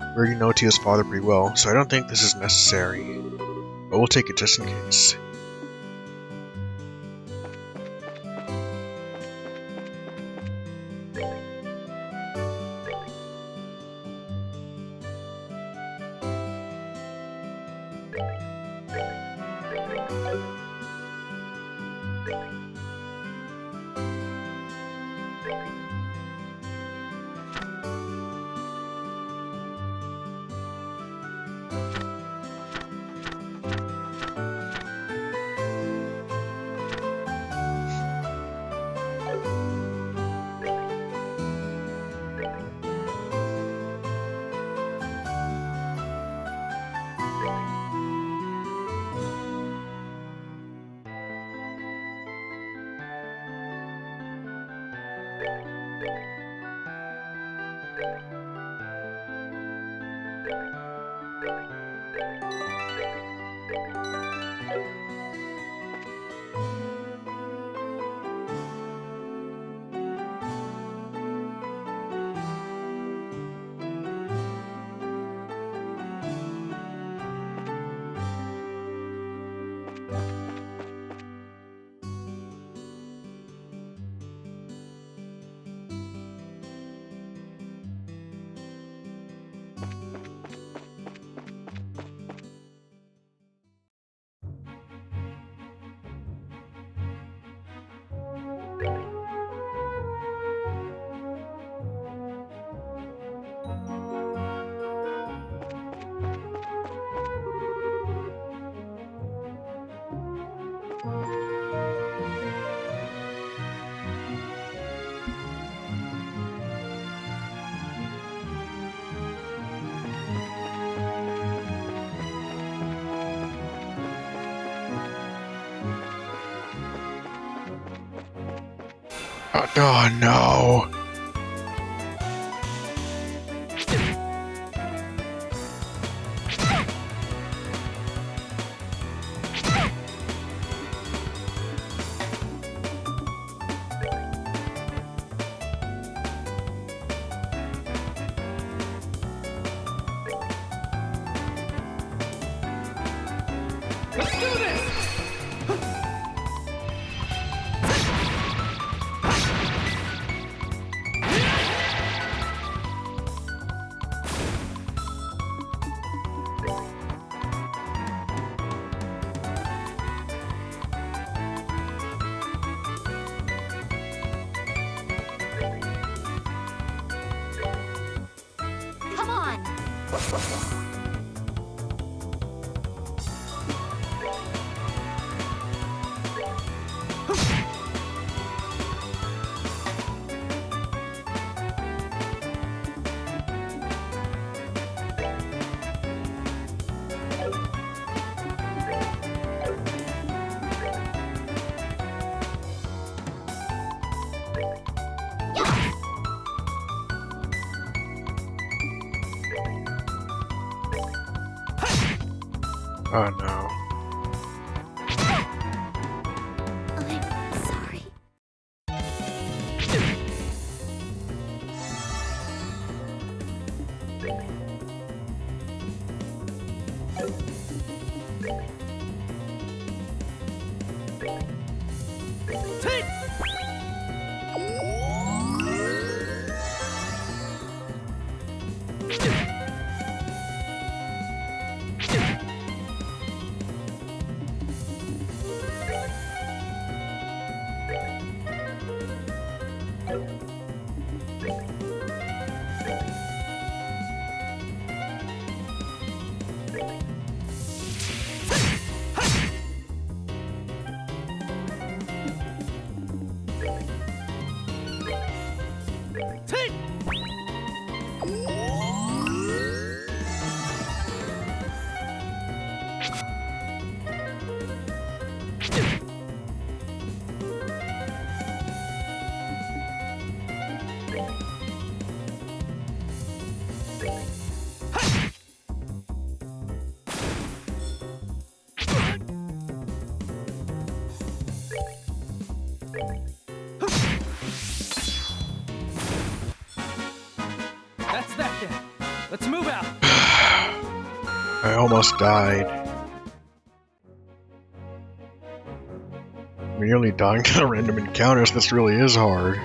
We already know Tio's father pretty well, so I don't think this is necessary. But we'll take it just in case. Oh no! Let's do this! Come on! Oh no. I'm sorry. That's that then. Let's move out. I almost died. I'm nearly dying to random encounters. This really is hard.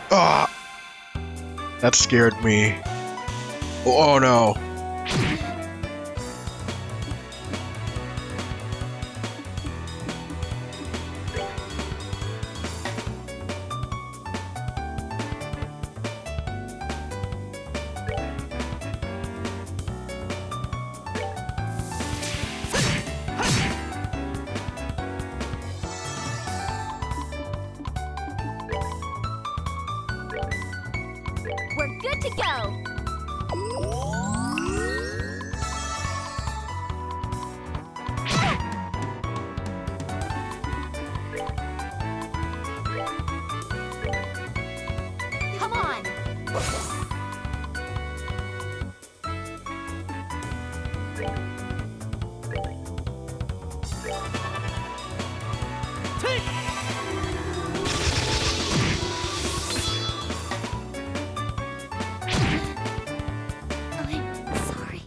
Ah! That scared me. Oh no. We're good to go. Come on. I'm sorry.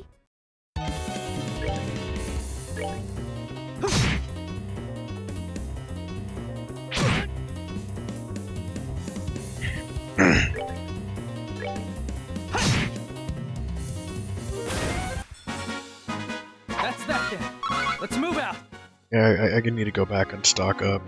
That's that then. Let's move Yeah, I need to go back and stock up.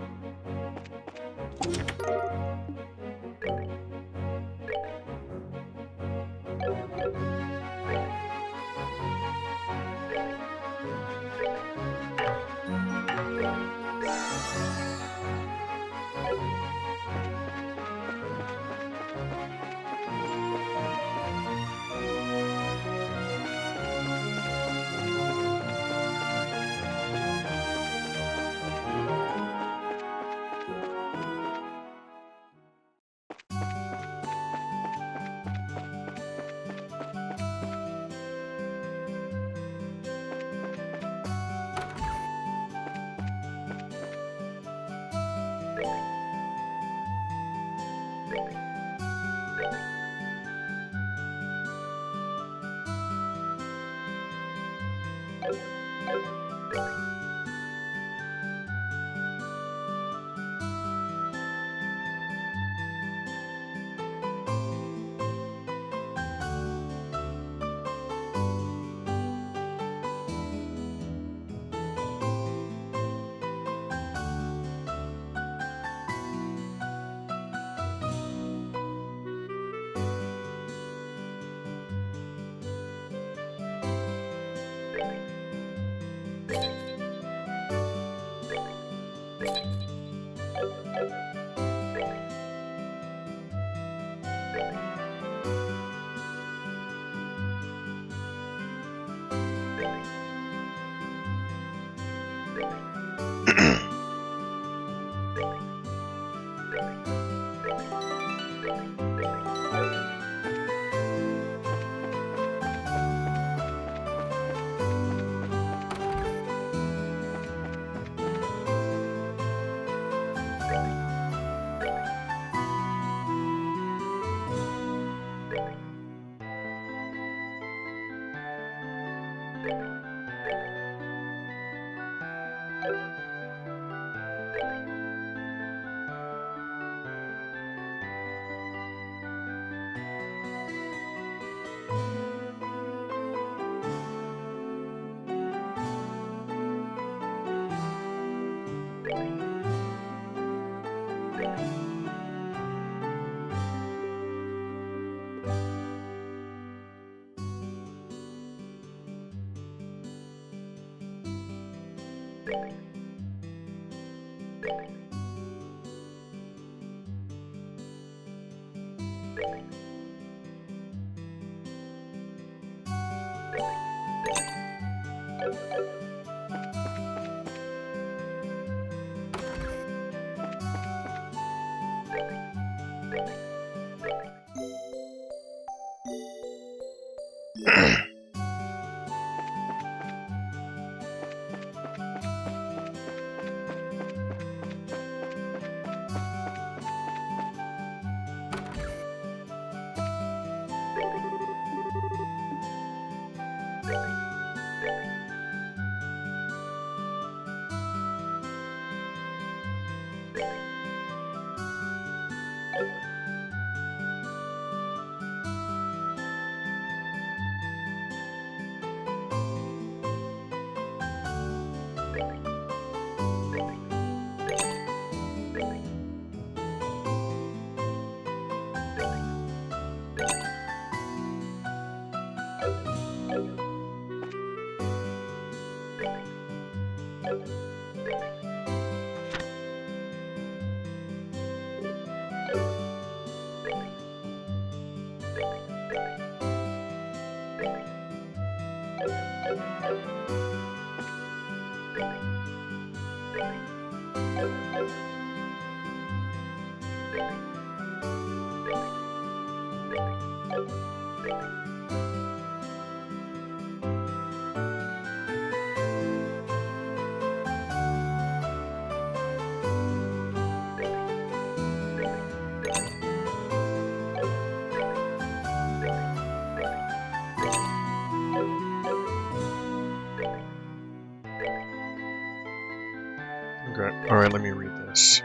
Okay. Alright, let me read this.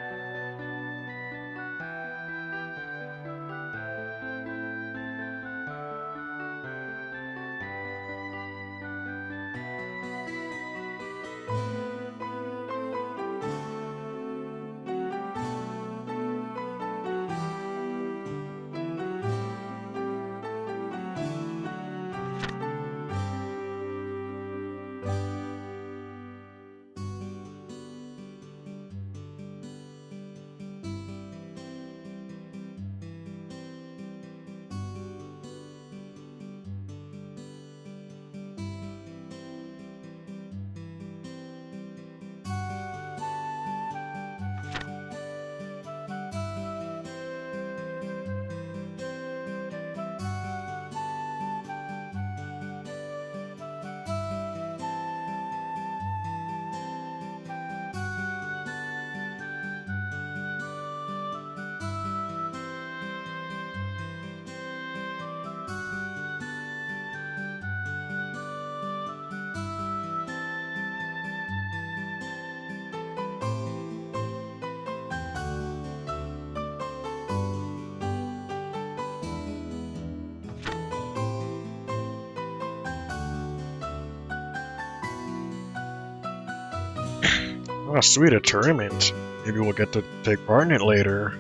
Oh, sweet, a tournament. Maybe we'll get to take part in it later.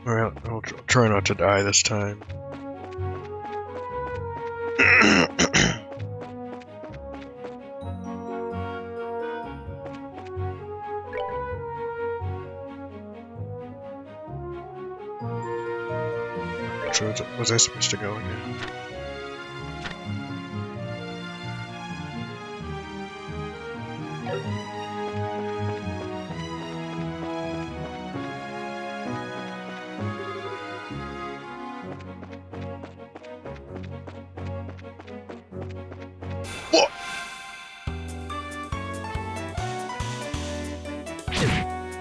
Alright, I'll try not to die this time. Which was I supposed to go again? What?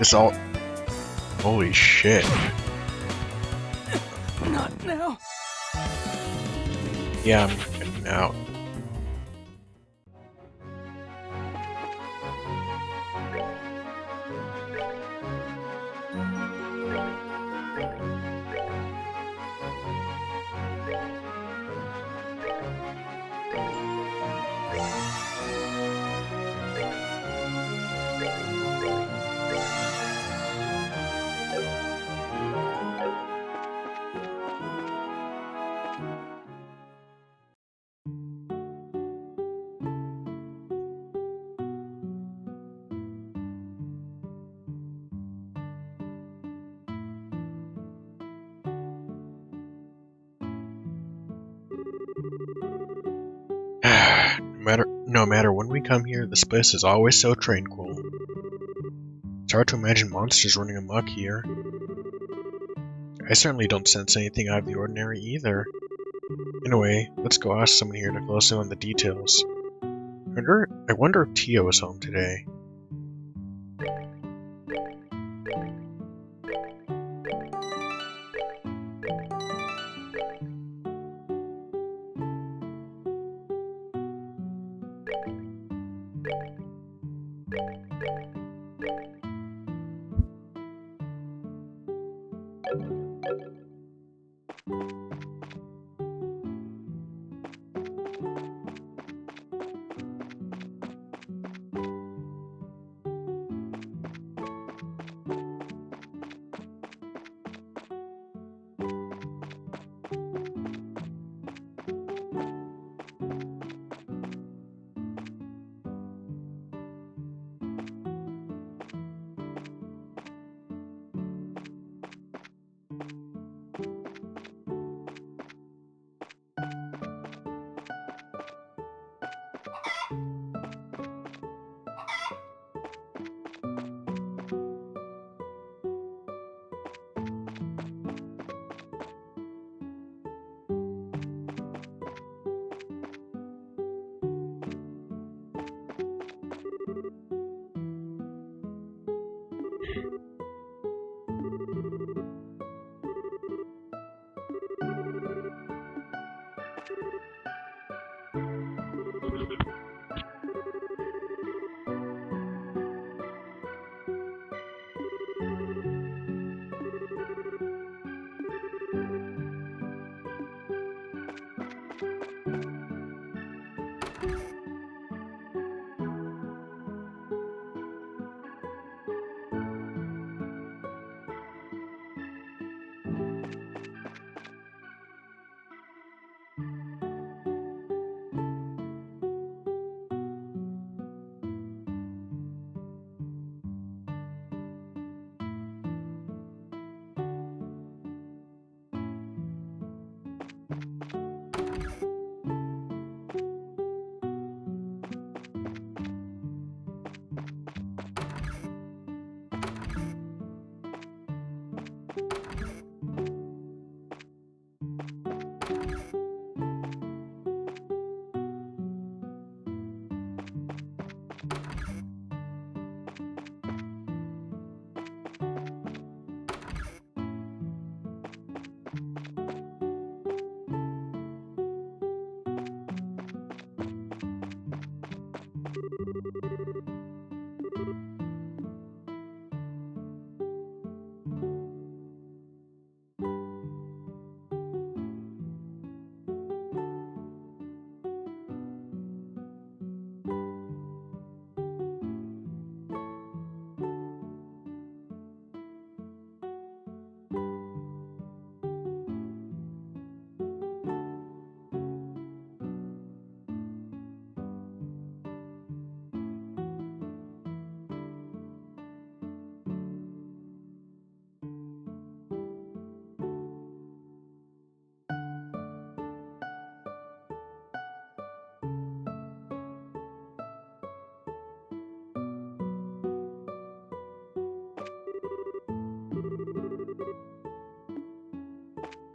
It's all. Holy shit. Not now. Yeah, I'm getting out. No matter when we come here, this place is always so tranquil. It's hard to imagine monsters running amok here. I certainly don't sense anything out of the ordinary either. Anyway, let's go ask someone here to fill us in on the details. I wonder if Tio is home today.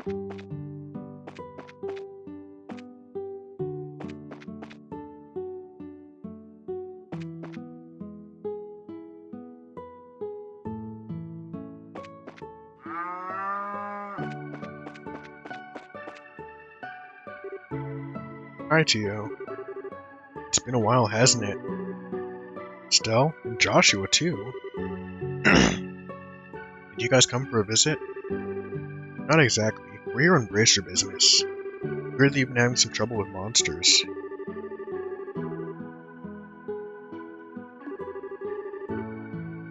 Hi, Tio. It's been a while, hasn't it? Stell? And Joshua, too. Did you guys come for a visit? Not exactly. We're here on bracer business. We heard that you've been having some trouble with monsters.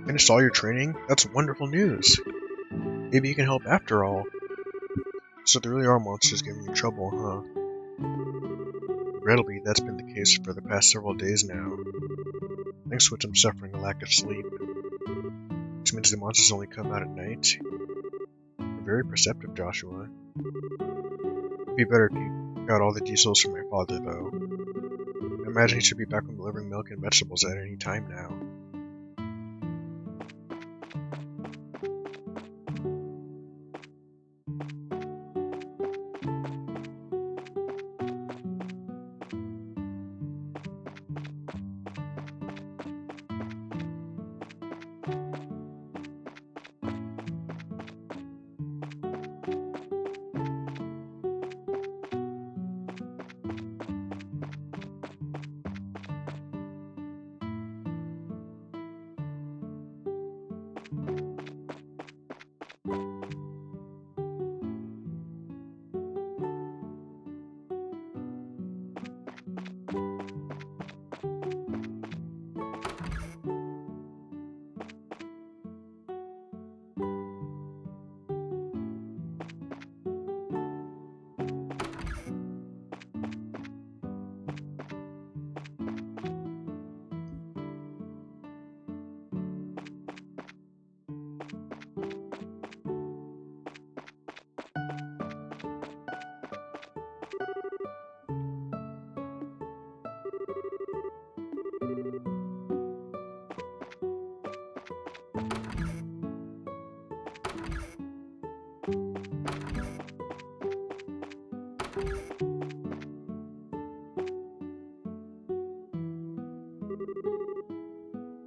Finished all your training? That's wonderful news. Maybe you can help after all. So there really are monsters giving you trouble, huh? Regrettably, that's been the case for the past several days now. Thanks to which I'm suffering a lack of sleep. Which means the monsters only come out at night. You're very perceptive, Joshua. It'd be better if you got all the details from my father, though. I imagine he should be back from delivering milk and vegetables at any time now.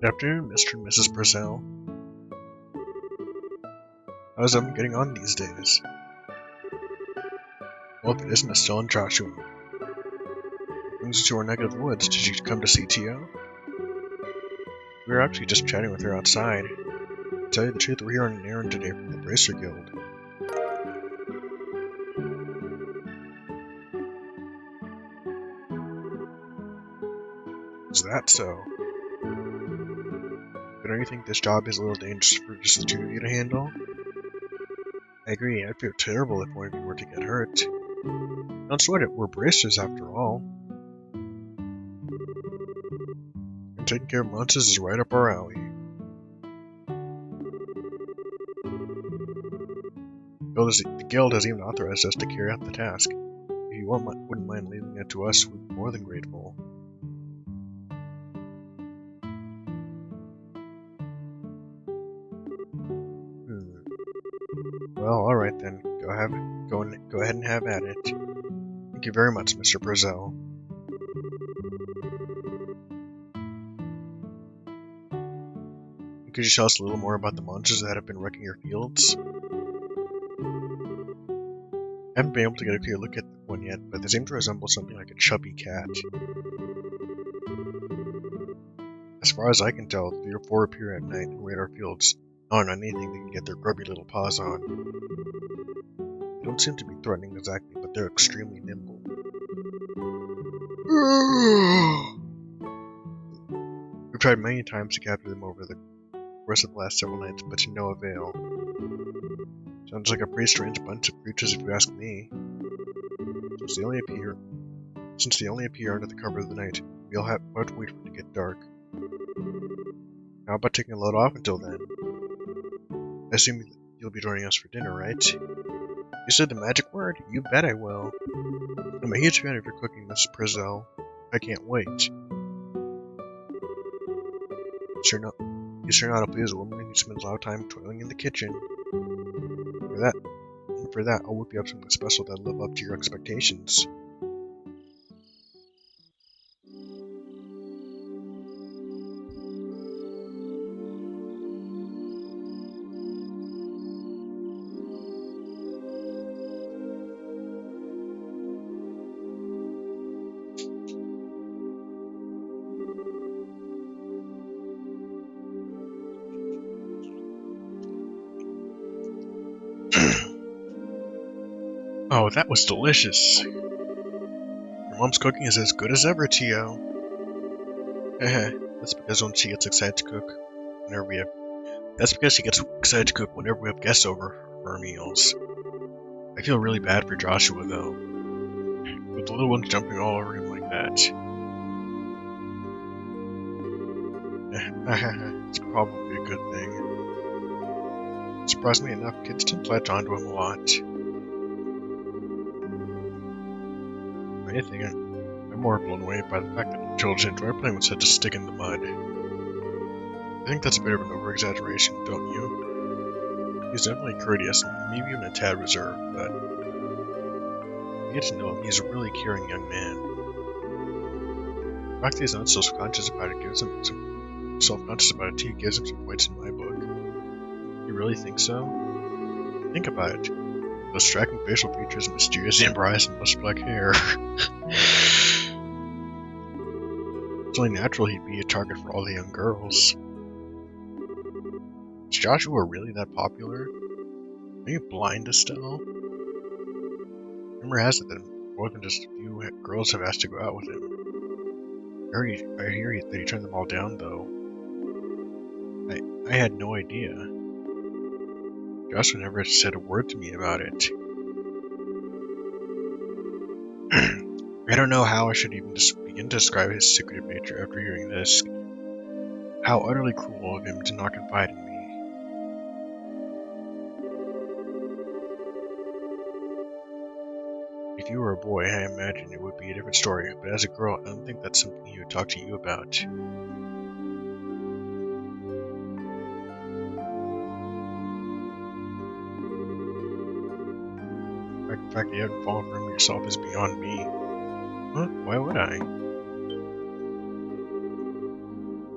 Good afternoon, Mr. and Mrs. Brazil. How's everyone getting on these days? Well, if it isn't Estelle and Joshua. What brings you to our neck of the woods? Did you come to see Tio? We were actually just chatting with her outside. To tell you the truth, we're here on an errand today from the Bracer Guild. Is that so? But don't you think this job is a little dangerous for just the two of you to handle? I agree, I'd feel terrible if one of you were to get hurt. Don't sweat it, we're bracers after all. And taking care of monsters is right up our alley. The guild has even authorized us to carry out the task. If you wouldn't mind leaving it to us, we'd be more than grateful. Well, alright then. Go ahead and have at it. Thank you very much, Mr. Brazil. Could you tell us a little more about the monsters that have been wrecking your fields? I haven't been able to get a clear look at one yet, but they seem to resemble something like a chubby cat. As far as I can tell, 3 or 4 appear at night and raid our fields, gnawing on anything they can get their grubby little paws on. They don't seem to be threatening exactly, but they're extremely nimble. We've tried many times to capture them over the course of the last several nights, but to no avail. Sounds like a pretty strange bunch of creatures if you ask me. Since they only appear under the cover of the night, we'll have to wait for it to get dark. How about taking a load off until then? I assume you'll be joining us for dinner, right? You said the magic word? You bet I will. I'm a huge fan of your cooking, Mrs. Brazil. I can't wait. You sure know how to please a woman who spends a lot of time toiling in the kitchen. For And for that, I'll whip you up something special that'll live up to your expectations. Oh, that was delicious. Your mom's cooking is as good as ever, Tio. That's because when she gets excited to cook, whenever we have. That's because she gets excited to cook whenever we have guests over for our meals. I feel really bad for Joshua though, with the little ones jumping all over him like that. It's probably a good thing. Surprisingly enough, kids tend to latch onto him a lot. If anything, I'm more blown away by the fact that children enjoy playing with such a stick in the mud. I think that's a bit of an over-exaggeration, don't you? He's definitely courteous and maybe even a tad reserved, but you get to know him, he's a really caring young man. The fact that he's not self-conscious about it gives him some self-conscious about it too, gives him some points in my book. You really think so? Think about it. Those striking facial features, mysterious amber eyes, and lush black hair. It's only natural he'd be a target for all the young girls. Is Joshua really that popular? Are you blind, Estelle? Rumor has it that more than just a few girls have asked to go out with him. I hear that he turned them all down, though. I had no idea. Joshua never said a word to me about it. I don't know how I should even begin to describe his secretive nature after hearing this. How utterly cruel of him to not confide in me. If you were a boy, I imagine it would be a different story, but as a girl, I don't think that's something he would talk to you about. The fact that you haven't fallen for him yourself is beyond me. Huh? Why would I?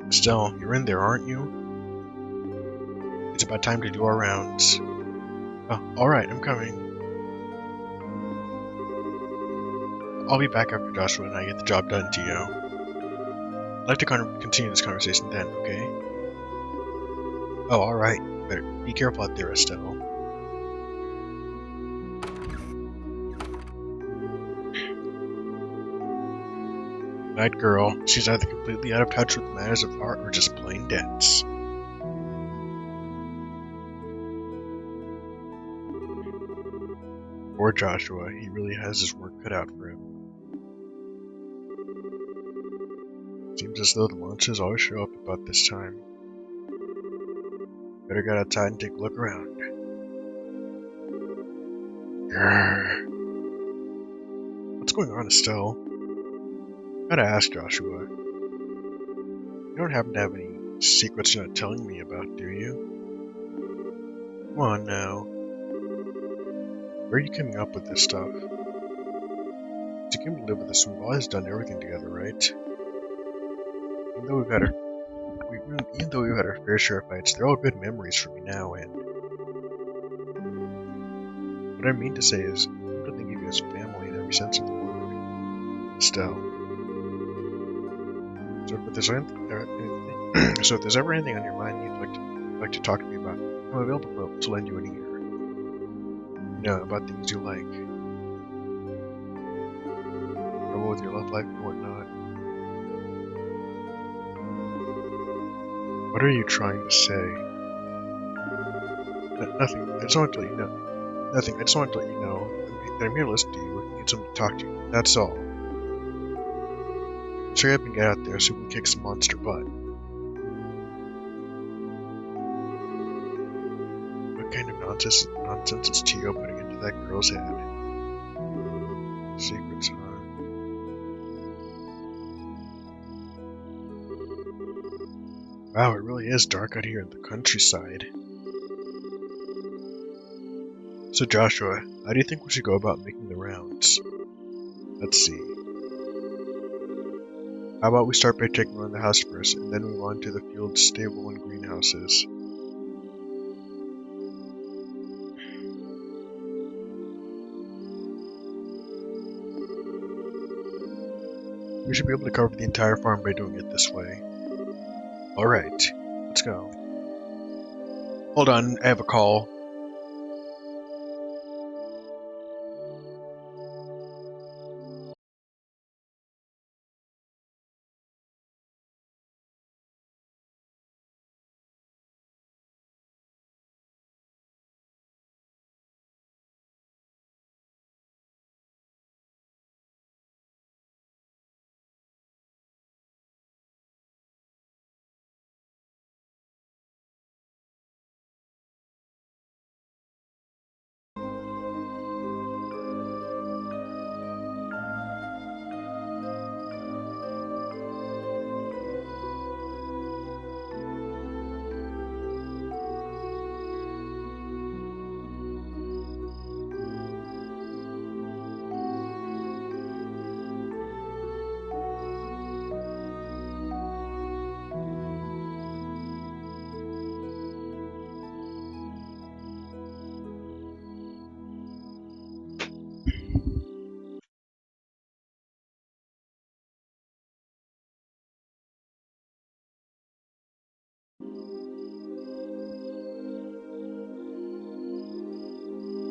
Estelle, you're in there, aren't you? It's about time to do our rounds. Oh, alright, I'm coming. I'll be back after Joshua and I get the job done, Tio. I'd like to continue this conversation then, okay? Oh, alright. Better be careful out there, Estelle. Night girl. She's either completely out of touch with matters of art or just plain dense. Poor Joshua, he really has his work cut out for him. Seems as though the monsters always show up about this time. Better get outside and take a look around. Grrr. What's going on, Estelle? Gotta ask, Joshua. You don't happen to have any secrets you're not telling me about, do you? Come on now. Where are you coming up with this stuff? To come to live with us, we've always done everything together, right? Even though we've had our fair share of fights, they're all good memories for me now, and what I mean to say is, I don't think of you as family in every sense of the word. Estelle. So if there's ever anything on your mind you'd like to talk to me about, I'm available to lend you an ear. You know, about things you like. Trouble with your love life and whatnot. What are you trying to say? Nothing. I just want to let you know. Nothing. I just want to let you know that I'm here to listen to you and need someone to talk to. That's all. Hurry up and get out there so we can kick some monster butt. What kind of nonsense is Tio putting into that girl's head? Secrets, huh? Wow, it really is dark out here in the countryside. So Joshua, how do you think we should go about making the rounds? Let's see. How about we start by checking around the house first, and then move on to the field, stable, and greenhouses. We should be able to cover the entire farm by doing it this way. Alright, let's go. Hold on, I have a call.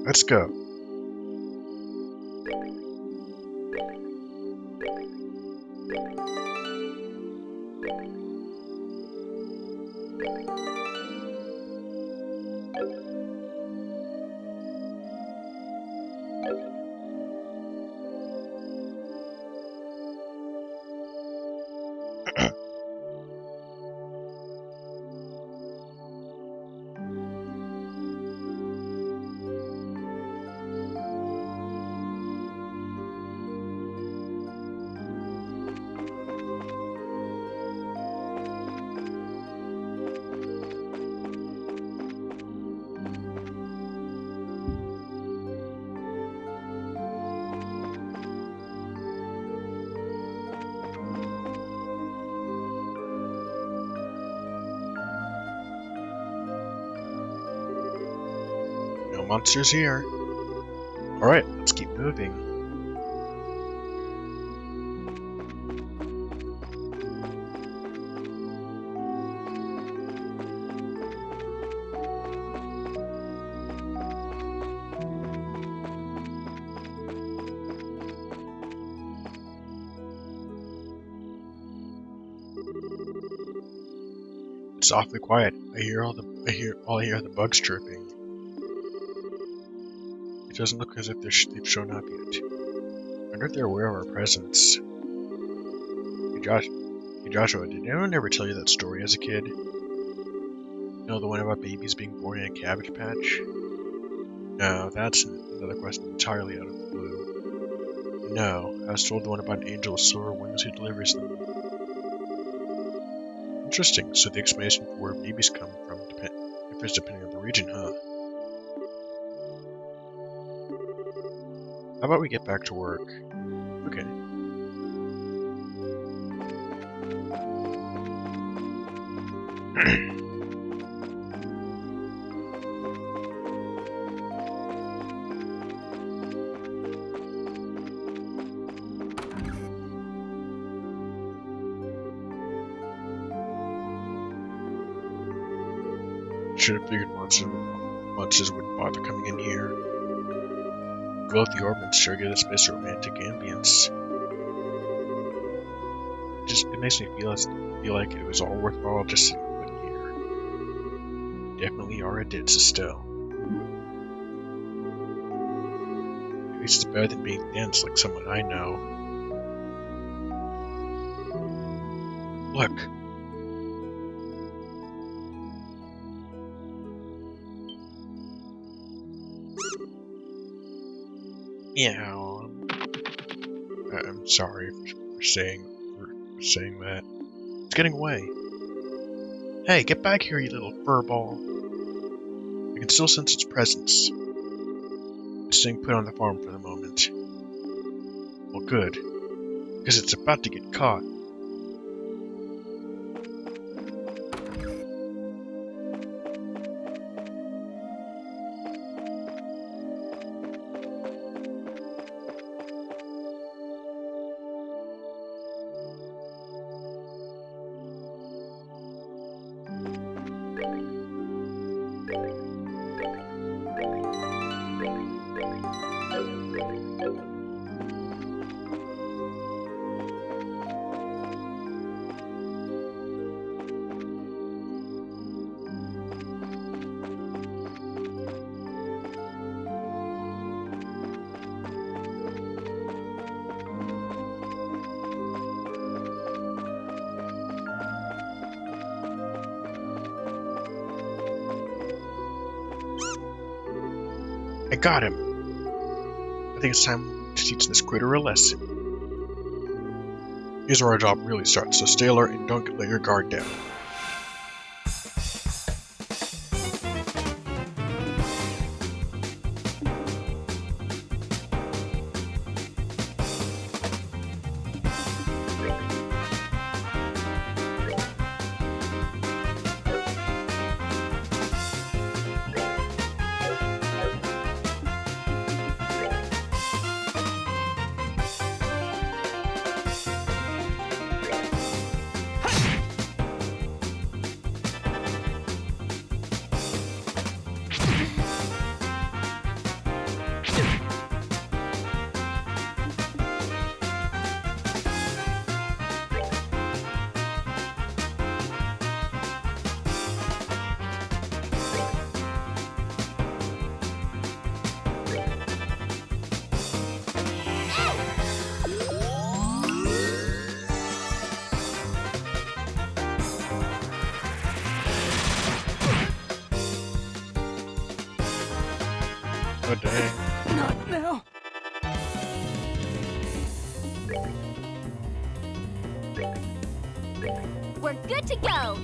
Let's go. No monsters here. Alright, let's keep moving. It's awfully quiet. I hear all the bugs chirping. It doesn't look as if they've shown up yet. I wonder if they're aware of our presence. Hey Joshua, did anyone ever tell you that story as a kid? You know, the one about babies being born in a cabbage patch? No, that's another question entirely out of the blue. No, I was told the one about an angel with silver wings who delivers them. Interesting, so the explanation for where babies come from differs depending on the region, huh? How about we get back to work? Okay. Should have figured monsters wouldn't bother coming in here. Glow of the orbits sure give this place a romantic ambience. It makes me feel like it was all worthwhile just sitting put here. Definitely are adits still. At least it's better than being dense like someone I know. Look. Meow. I'm sorry for saying that. It's getting away. Hey, get back here, you little furball. I can still sense its presence. staying put on the farm for the moment. Well, good, because it's about to get caught. I got him! I think it's time to teach this critter a lesson. Here's where our job really starts, so stay alert and don't let your guard down. Oh dang. Not now. We're good to go.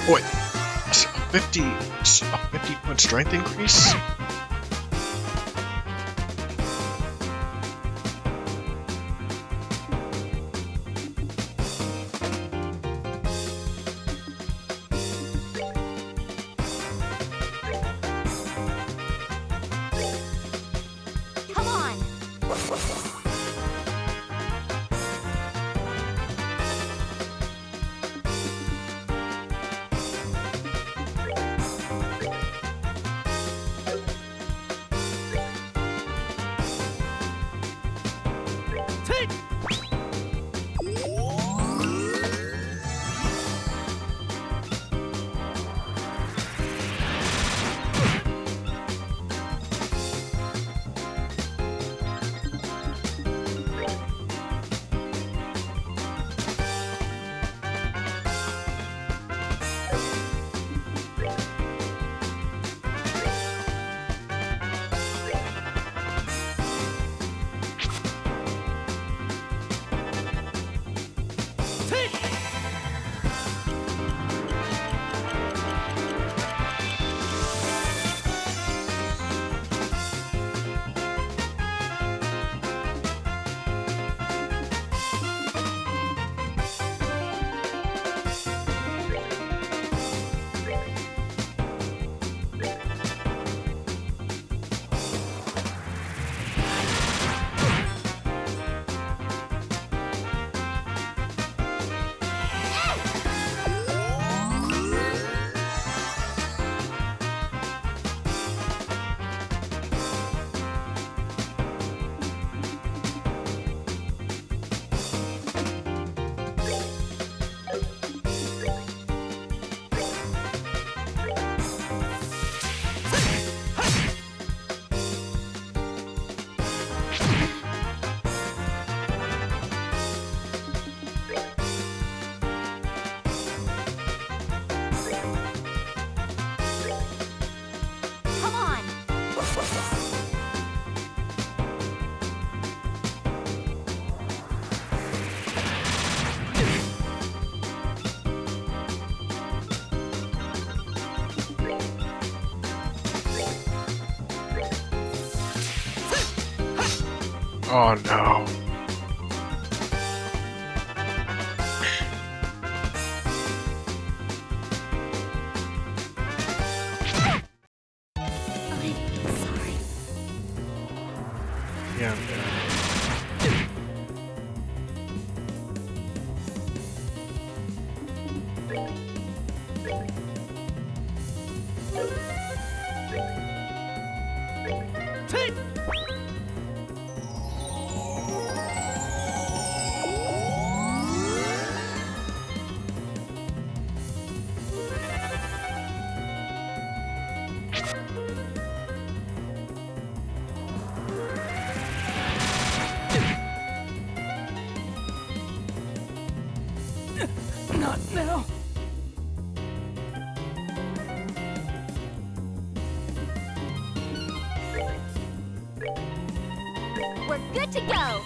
Wait, a 50-point strength increase? Come on. Oh no. I'm sorry. Yeah, I'm dead. Take! Not now. We're good to go.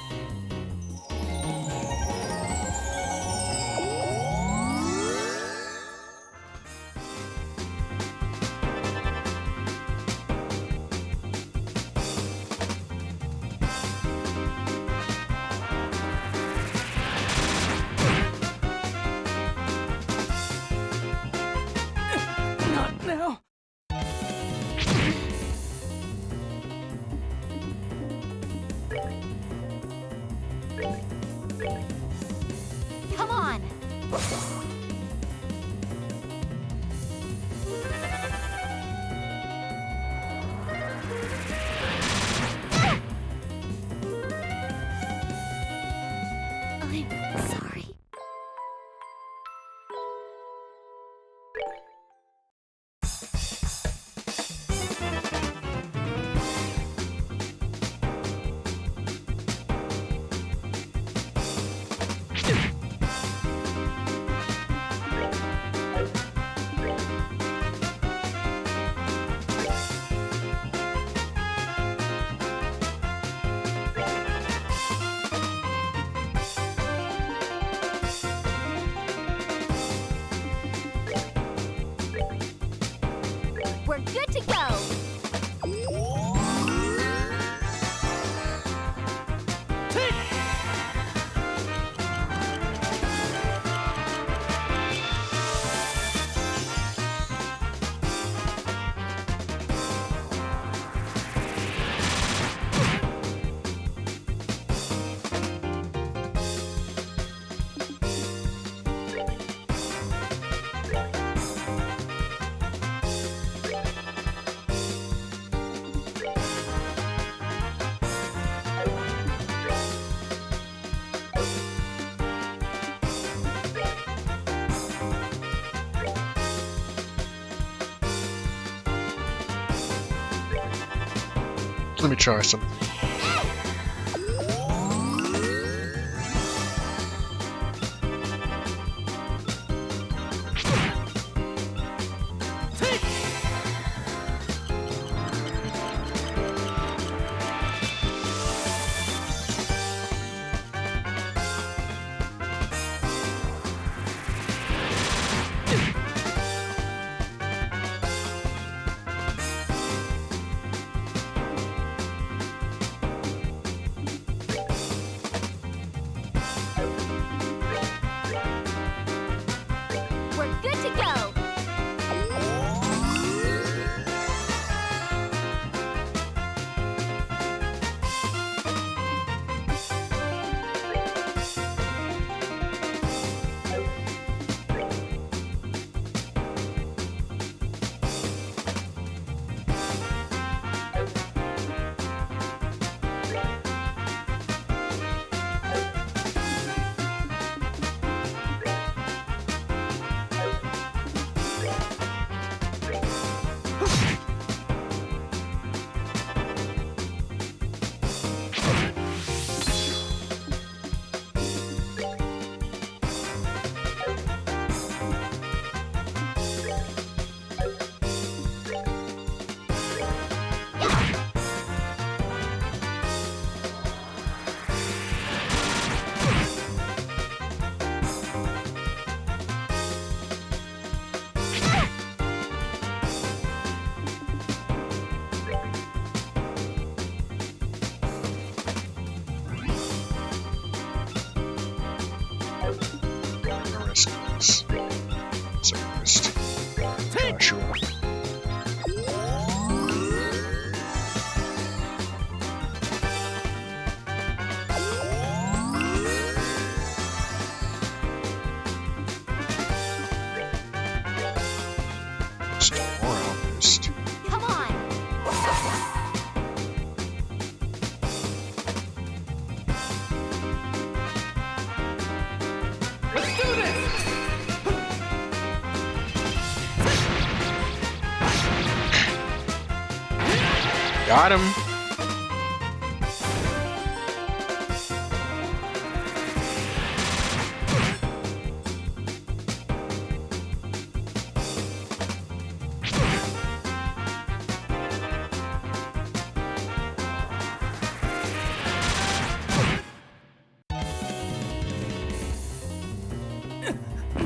Not now. Come on. I'm sorry. We're good to go. Take! Let me try something. Take! Got him.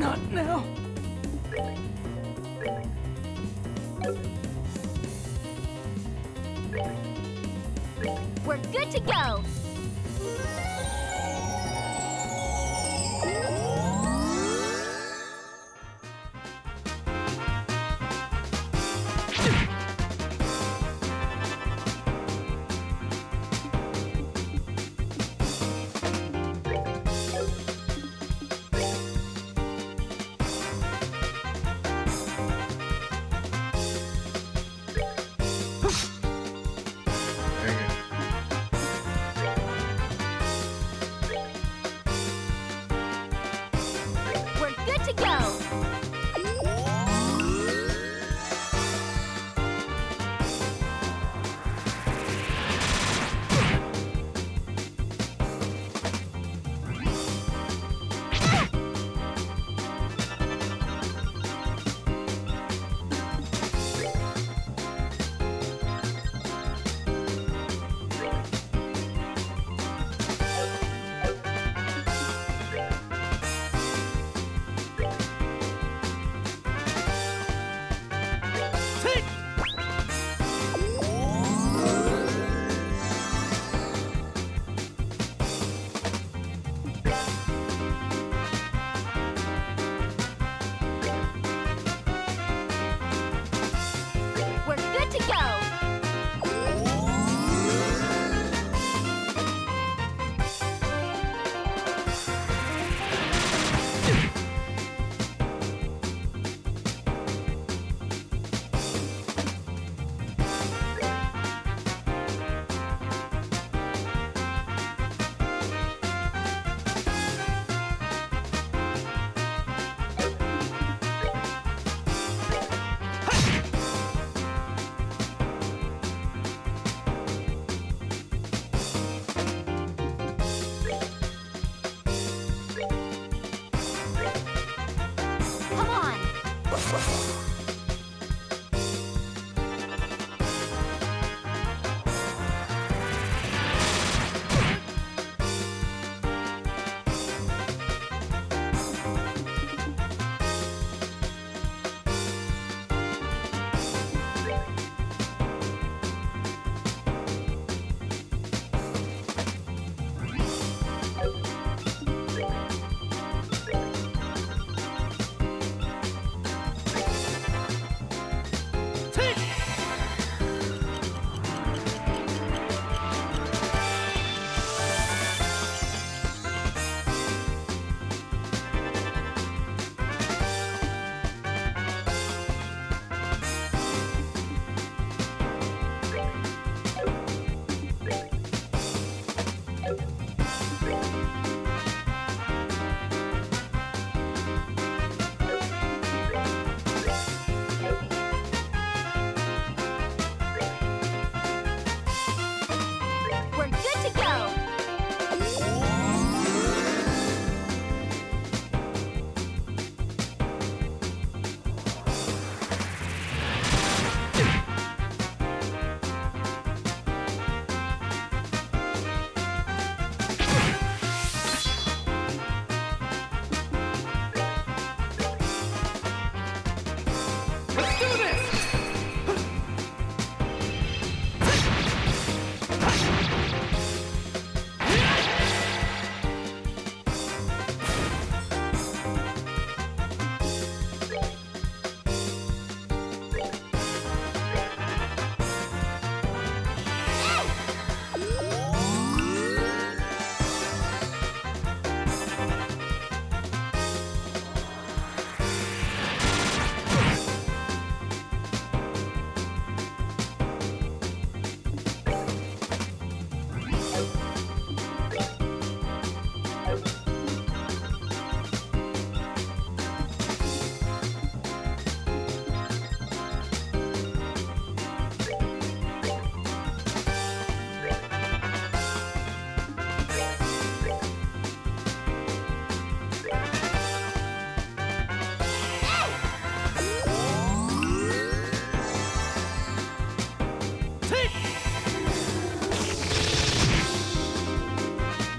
Not now. We're good to go. Dang it.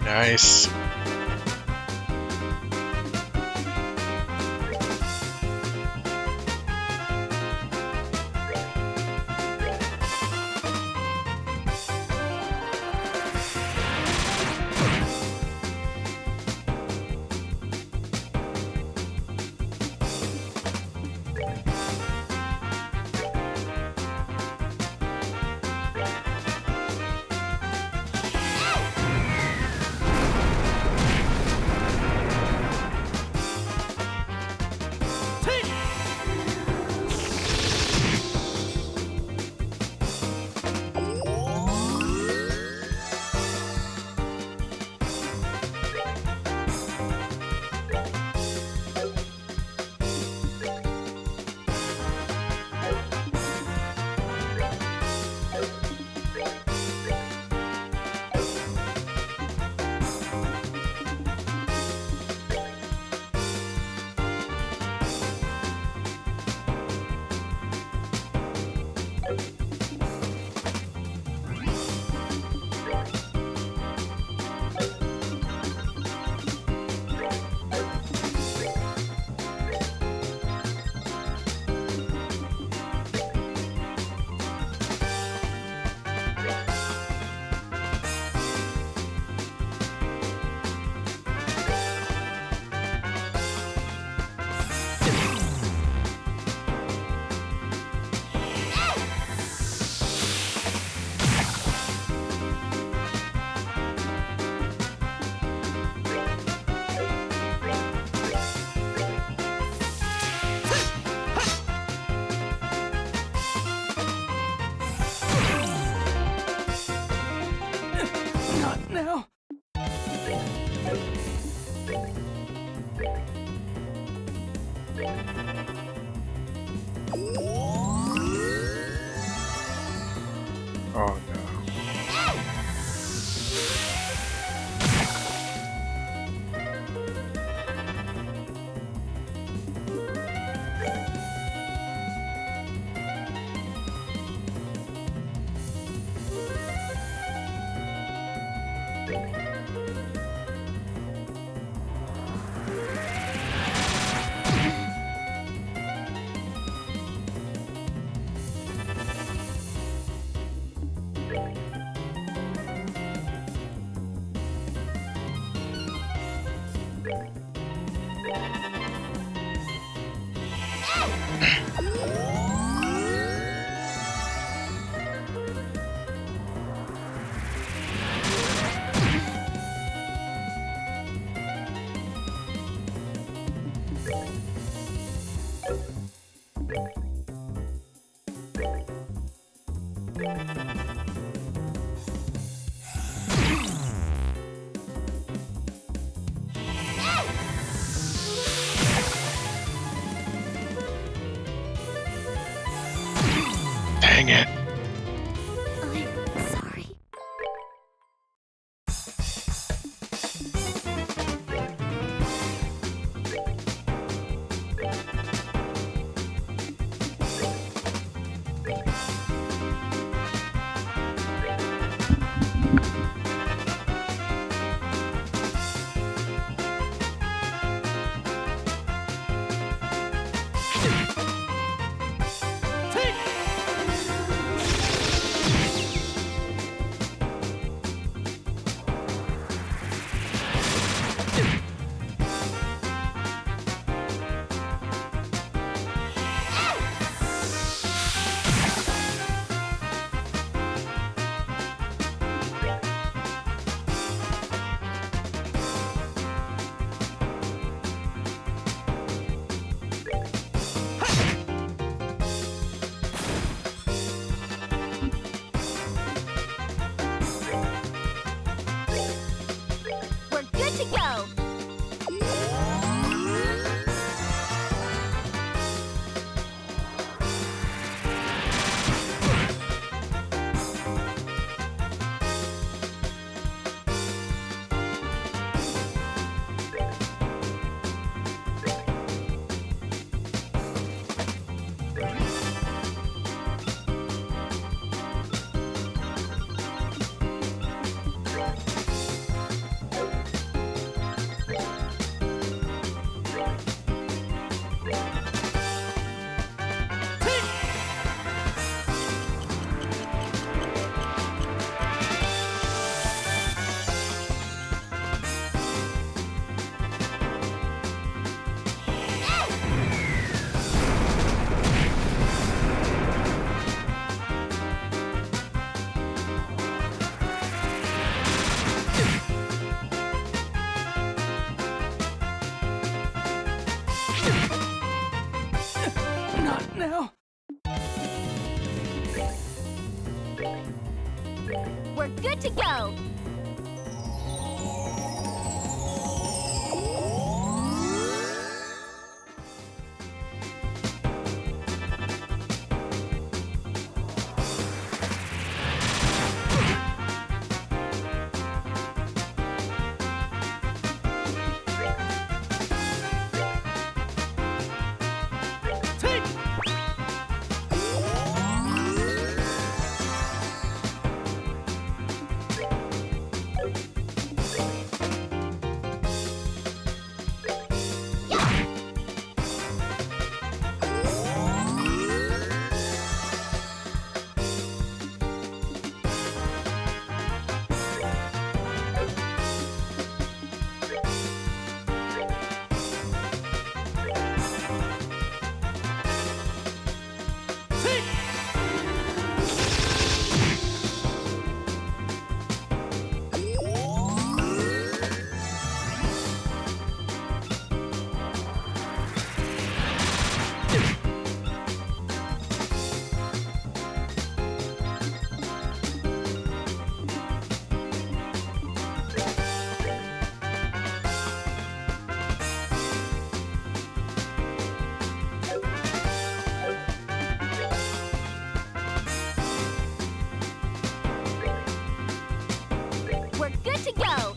Nice. Not now. Oh no. good to go. We're good to go.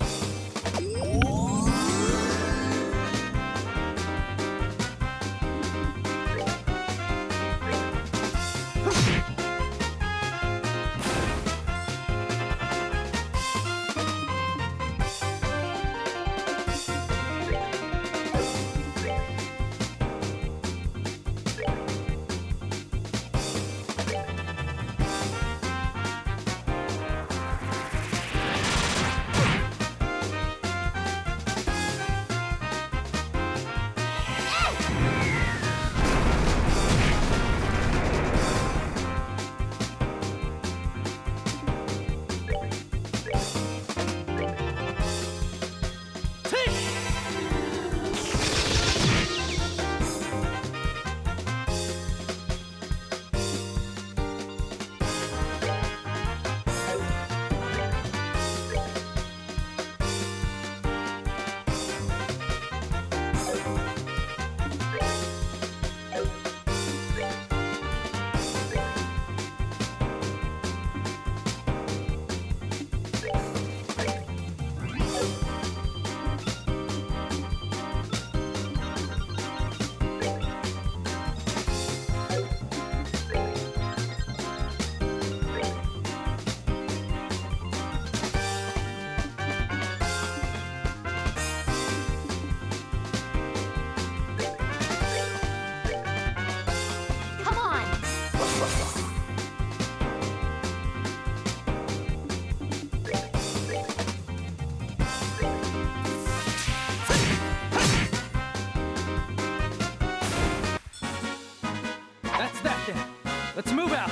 Come on. That's that then. Let's move out.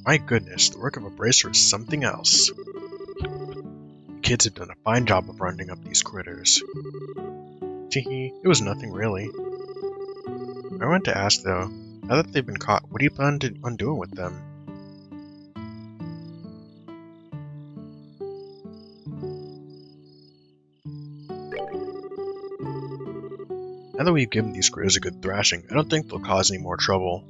My goodness, the work of a bracer is something else. The kids have done a fine job of rounding up these critters. Teehee, it was nothing really. I want to ask though, now that they've been caught, what do you plan on doing with them? Now that we've given these critters a good thrashing, I don't think they'll cause any more trouble.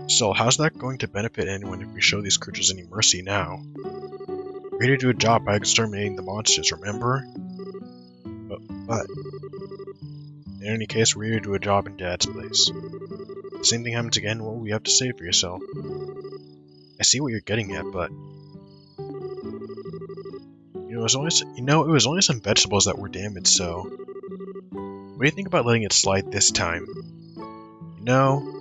So, how's that going to benefit anyone if we show these creatures any mercy now? We're here to do a job by exterminating the monsters, remember? But in any case, we're here to do a job in Dad's place. If the same thing happens again, what will you have to say for yourself? I see what you're getting at, but it was only some vegetables that were damaged, so what do you think about letting it slide this time? You know,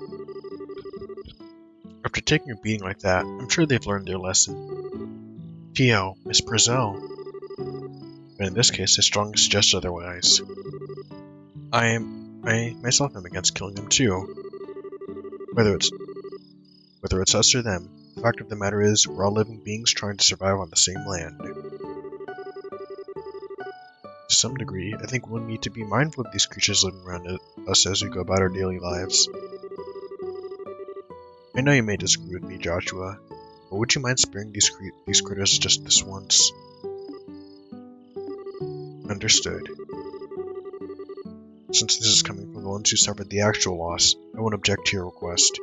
after taking a beating like that, I'm sure they've learned their lesson. Theo, Miss Brazil. But in this case, his strong suggests otherwise. I myself am against killing them too. Whether Whether it's us or them, the fact of the matter is, we're all living beings trying to survive on the same land. To some degree, I think we'll need to be mindful of these creatures living around us as we go about our daily lives. I know you may disagree with me, Joshua, but would you mind sparing these critters just this once? Understood. Since this is coming from the ones who suffered the actual loss, I won't object to your request.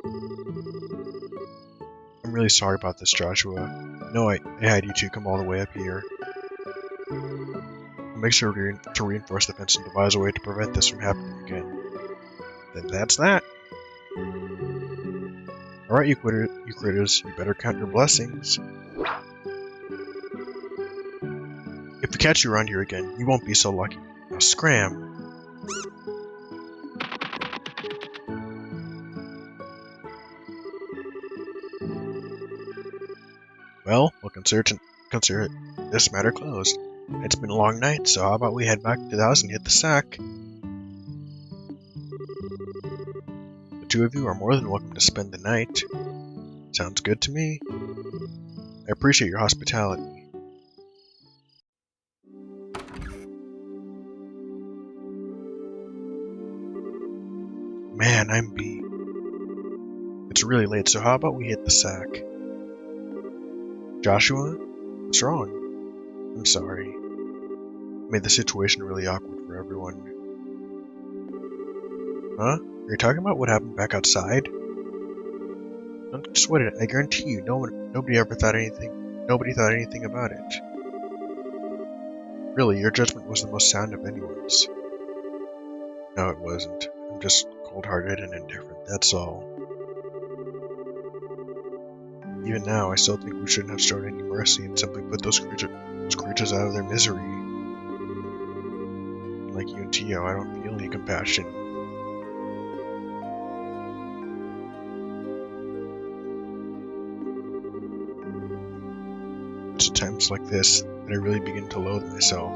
I'm really sorry about this, Joshua. No, I had you two come all the way up here. I'll make sure to reinforce the fence and devise a way to prevent this from happening again. Then that's that. Alright, you critters, you better count your blessings. If we catch you around here again, you won't be so lucky. Now scram! Well, we'll consider this matter closed. It's been a long night, so how about we head back to the house and hit the sack? The two of you are more than welcome to spend the night. Sounds good to me. I appreciate your hospitality. Man, I'm beat. It's really late, so how about we hit the sack? Joshua? What's wrong? I'm sorry. Made the situation really awkward for everyone. Huh? Are you talking about what happened back outside? Don't sweat it. I guarantee you, nobody thought anything about it. Really, your judgment was the most sound of anyone's. No, it wasn't. I'm just cold-hearted and indifferent, that's all. Even now, I still think we shouldn't have shown any mercy and simply put those creatures out of their misery. Like you and Tio, I don't feel any compassion. It's at times like this that I really begin to loathe myself.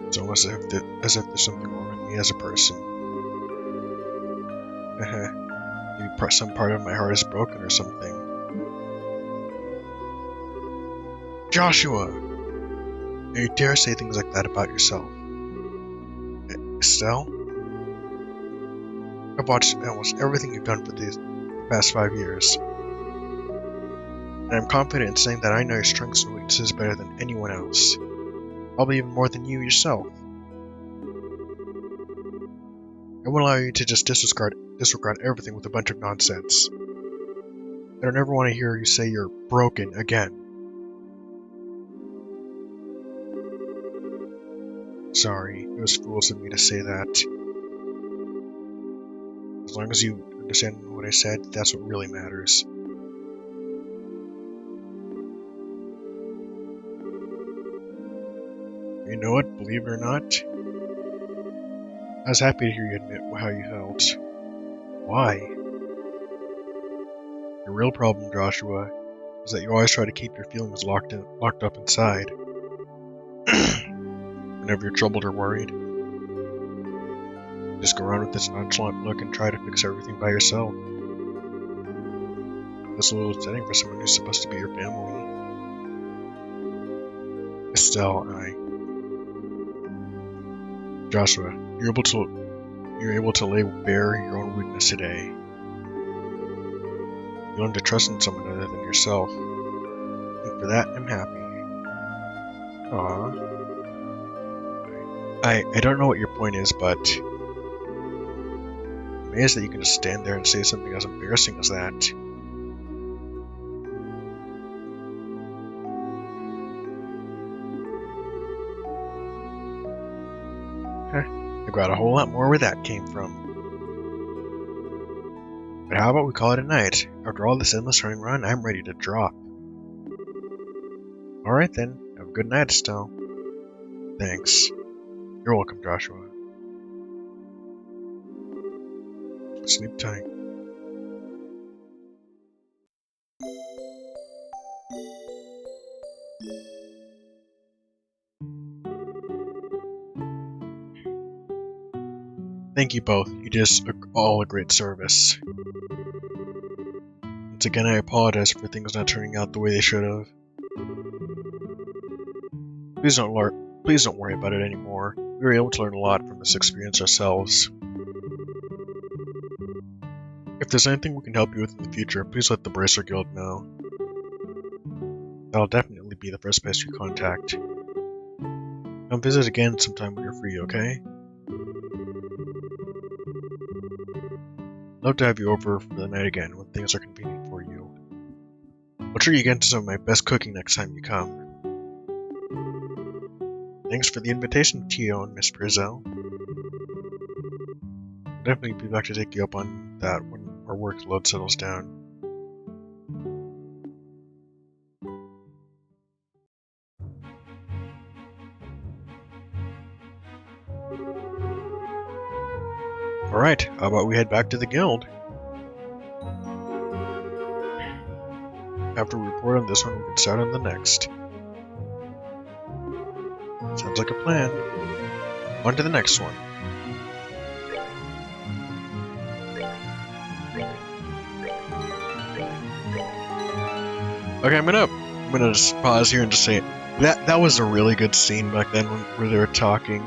It's almost as if there's something wrong with me as a person. Maybe some part of my heart is broken or something. Joshua! You dare say things like that about yourself? Estelle? I've watched almost everything you've done for the past 5 years. And I'm confident in saying that I know your strengths and weaknesses better than anyone else. Probably even more than you yourself. I won't allow you to just disregard everything with a bunch of nonsense. I don't ever want to hear you say you're broken again. Sorry, it was foolish of me to say that. As long as you understand what I said, that's what really matters. You know what, believe it or not, I was happy to hear you admit how you felt. Why? Your real problem, Joshua, is that you always try to keep your feelings locked up inside. Whenever you're troubled or worried, you just go around with this nonchalant look and try to fix everything by yourself. That's a little upsetting for someone who's supposed to be your family. Estelle, Joshua, you're able to lay bare your own weakness today. You learn to trust in someone other than yourself, and for that, I'm happy. Aww. I don't know what your point is, but I'm amazed that you can just stand there and say something as embarrassing as that. I got a whole lot more where that came from. But how about we call it a night? After all this endless running around, I'm ready to drop. Alright then, have a good night, Estelle. Thanks. You're welcome, Joshua. Sleep tight. Thank you both. You did us all a great service. Once again, I apologize for things not turning out the way they should have. Please don't worry about it anymore. We were able to learn a lot from this experience ourselves. If there's anything we can help you with in the future, please let the Bracer Guild know. That'll definitely be the first place you contact. Come visit again sometime when you're free, okay? Love to have you over for the night again when things are convenient for you. I'll treat you again to some of my best cooking next time you come. Thanks for the invitation, Tio and Miss Brizzell. I'll definitely be back to take you up on that when our workload settles down. Alright, how about we head back to the guild? After we report on this one, we can start on the next. Sounds like a plan. On to the next one. Okay, I'm gonna just pause here and just say that was a really good scene back then where they were talking.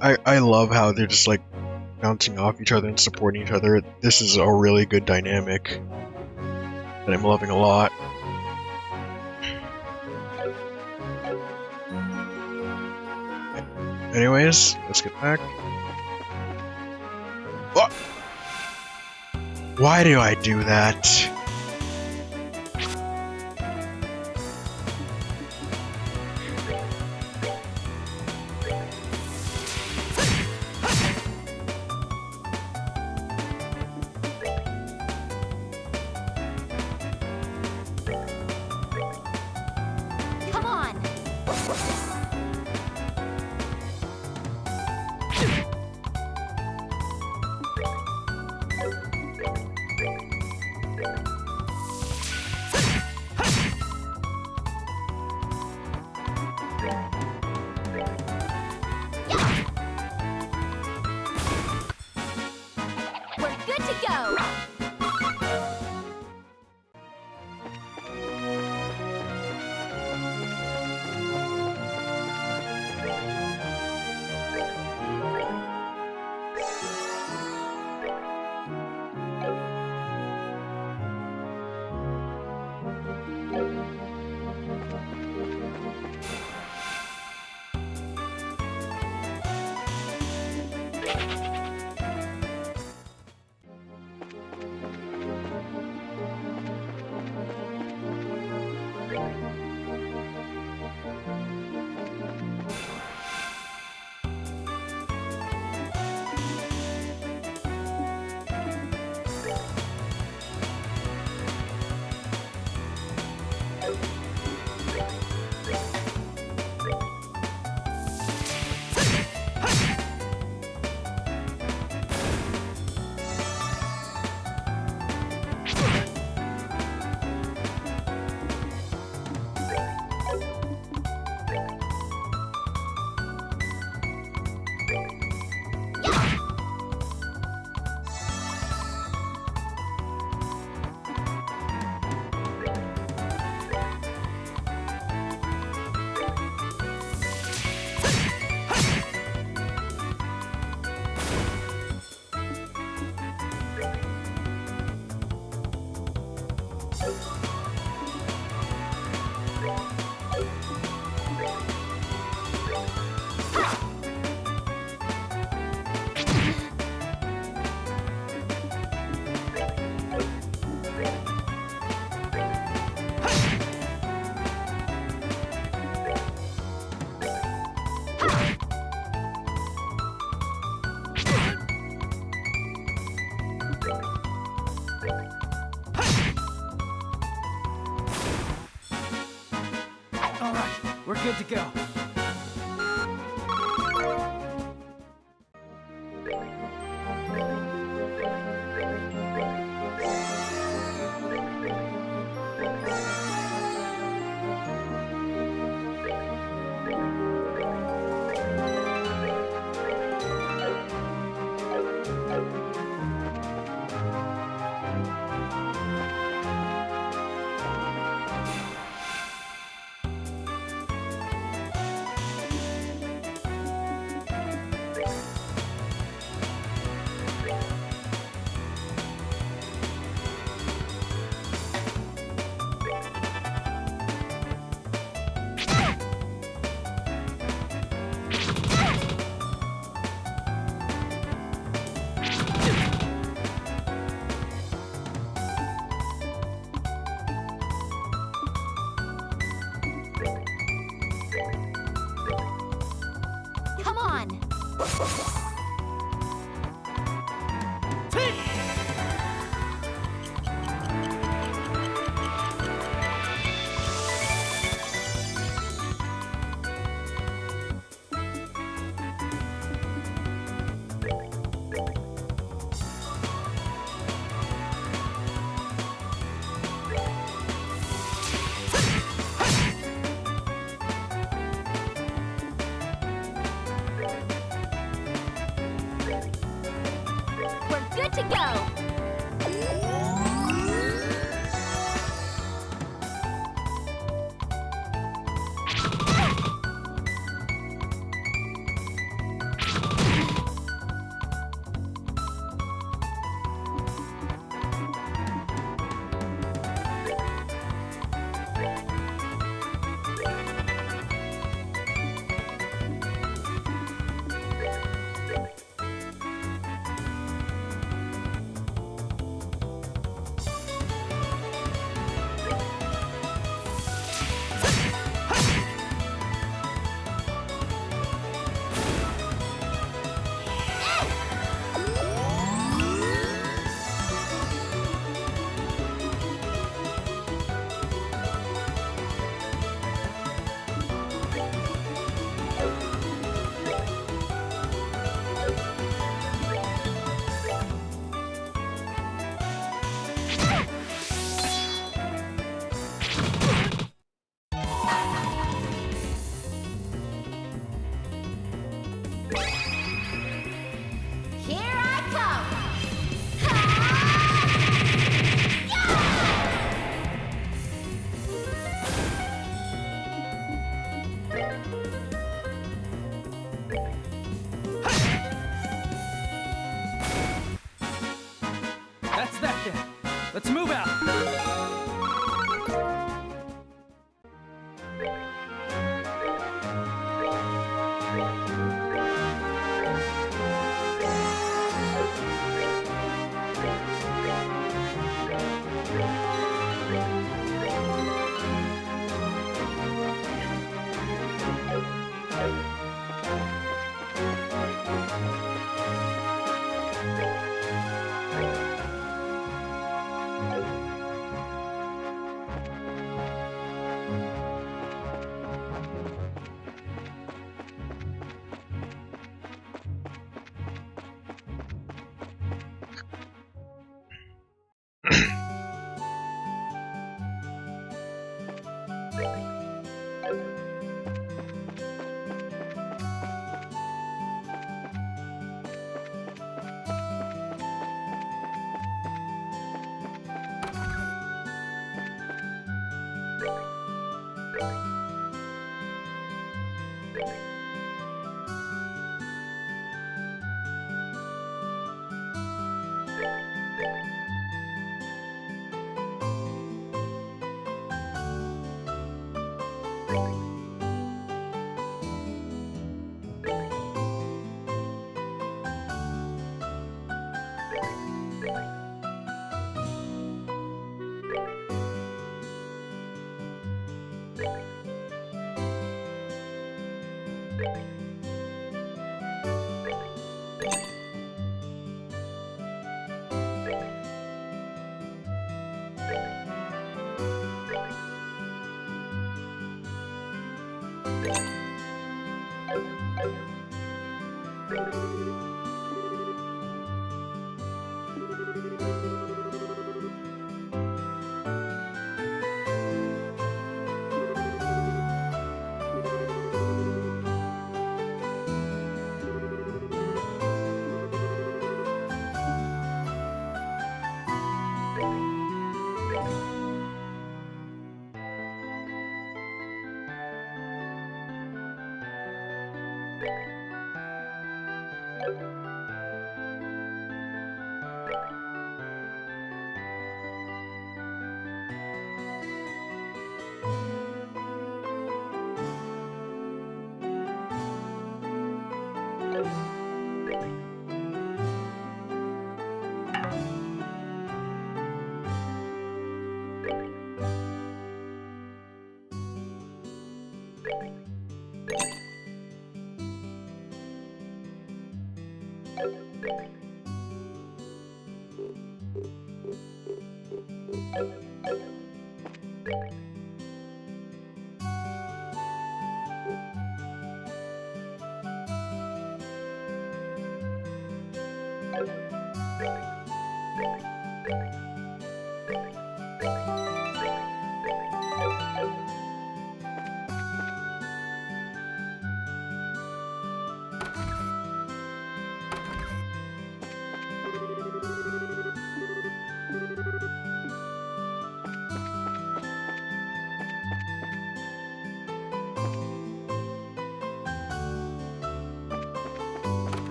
I love how they're just like bouncing off each other and supporting each other. This is a really good dynamic that I'm loving a lot. Anyways, let's get back. Oh! Why do I do that? Come on. We're good to go. We're good to go. We're good to go. Here I come! That's that then. Let's move out.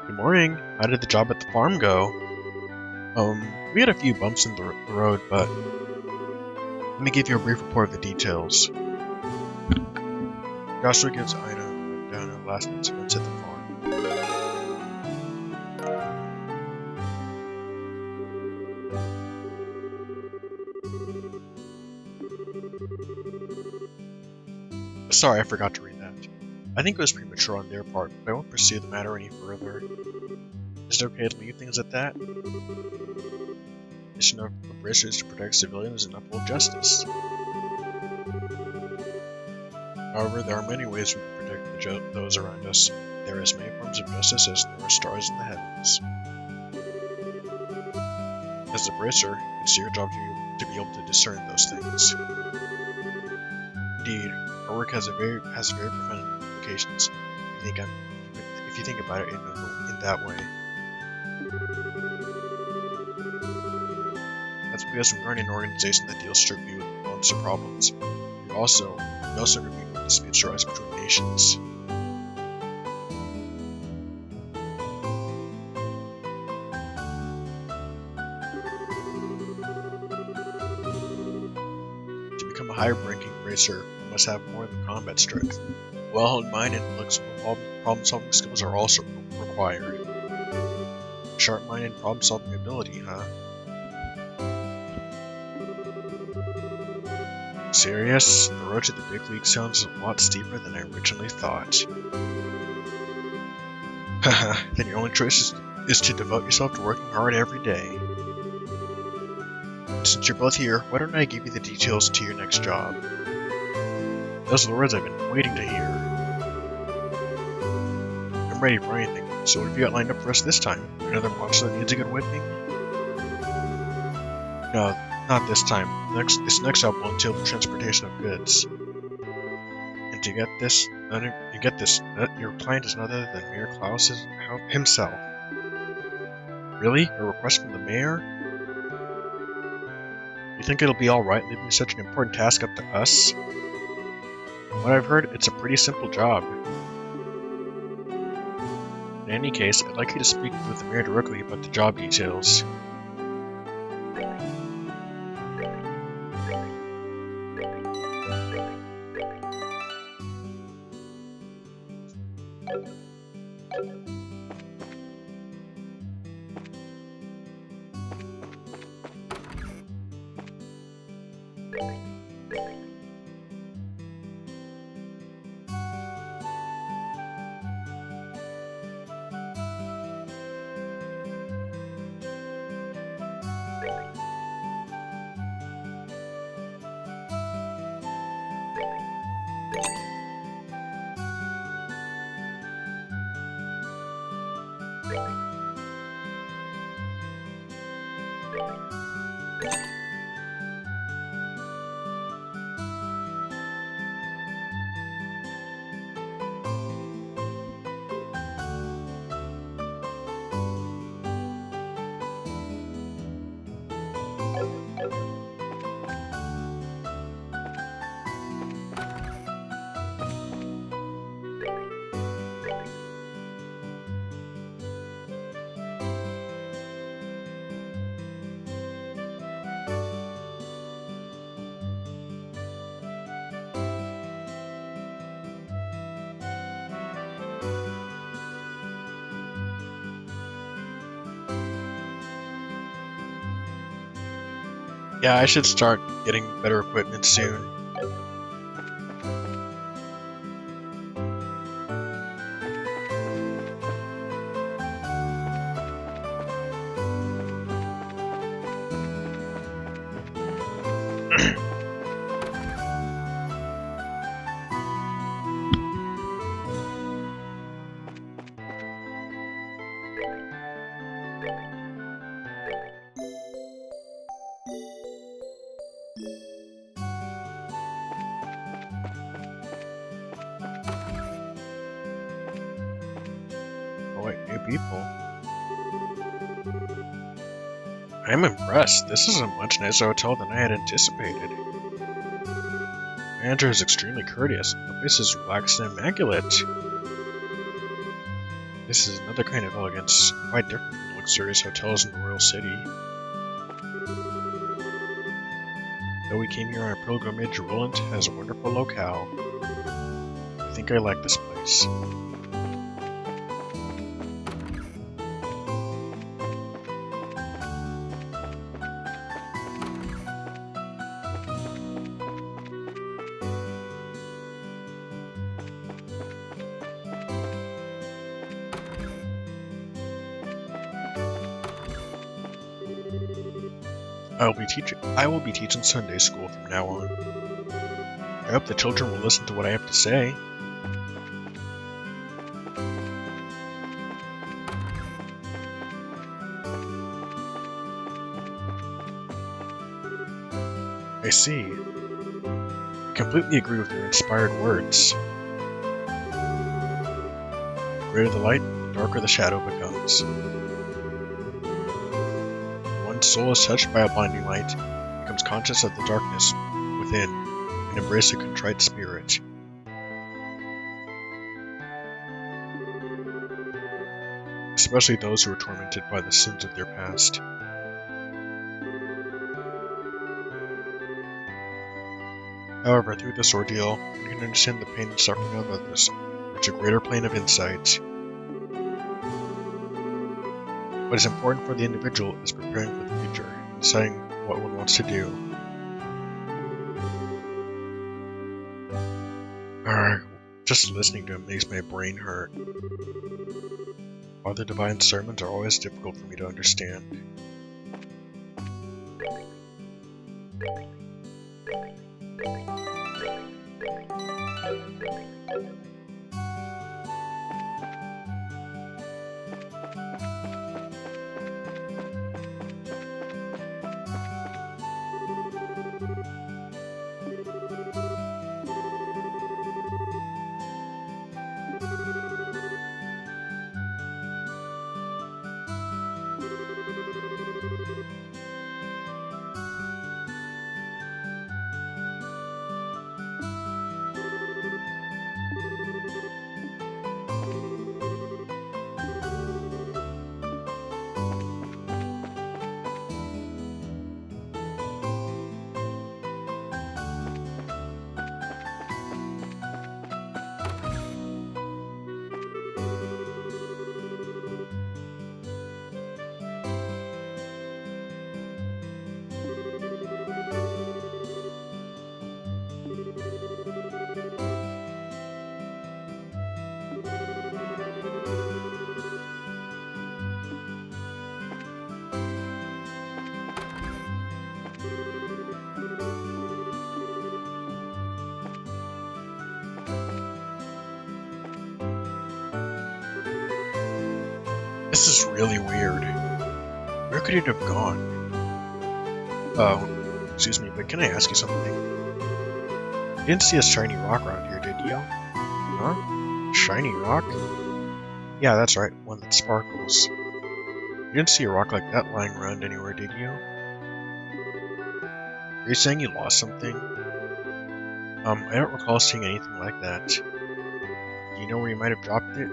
Good morning. How did the job at the farm go? We had a few bumps in the road, but let me give you a brief report of the details. Joshua gives Ina a rundown of last night's events at the farm. Sorry, I forgot to read that. I think it was premature on their part, but I won't pursue the matter any further. Is it okay to leave things at that? The mission of the British is to protect civilians and uphold justice. However, there are many ways we can protect those around us. There are as many forms of justice as there are stars in the heavens. As the Bracer, it's your job to be able to discern those things. Indeed, our work has very profound implications. If you think about it in that way. That's because we aren't an organization that deals strictly with monster problems. We also intervene when disputes arise between nations. To become a higher-ranking racer, one must have more than combat strength. A well-honed mind and flexible problem-solving skills are also required. A sharp mind and problem-solving ability, huh? Serious? The road to the big league sounds a lot steeper than I originally thought. Haha, then your only choice is to devote yourself to working hard every day. Since you're both here, why don't I give you the details to your next job? Those are the words I've been waiting to hear. I'm ready for anything, so what have you got lined up for us this time? Another monster that needs a good whipping? No, not this time. This next job will entail the transportation of goods. And to get this, your client is none other than Mayor Klaus himself. Really? A request from the mayor? You think it'll be alright leaving such an important task up to us? From what I've heard, it's a pretty simple job. In any case, I'd like you to speak with the mayor directly about the job details. Yeah, I should start getting better equipment soon. Oh wait, new people. I'm impressed. This is a much nicer hotel than I had anticipated. The manager is extremely courteous. The place is relaxed and immaculate. This is another kind of elegance, quite different from the luxurious hotels in the royal city. Though we came here on a pilgrimage, Roland has a wonderful locale. I think I like this place. I will be teaching Sunday school from now on. I hope the children will listen to what I have to say. I see. I completely agree with your inspired words. The greater the light, the darker the shadow becomes. When one's soul is touched by a blinding light, it becomes conscious of the darkness within and embraces a contrite spirit. Especially those who are tormented by the sins of their past. However, through this ordeal, one can understand the pain and suffering of others, reach a greater plane of insight. What is important for the individual is preparing for the future, deciding what one wants to do. Just listening to him makes my brain hurt. Father Divine's sermons are always difficult for me to understand. This is really weird. Where could it have gone? Oh, excuse me, but can I ask you something? You didn't see a shiny rock around here, did you? Huh? Shiny rock? Yeah, that's right, one that sparkles. You didn't see a rock like that lying around anywhere, did you? Are you saying you lost something? I don't recall seeing anything like that. Do you know where you might have dropped it?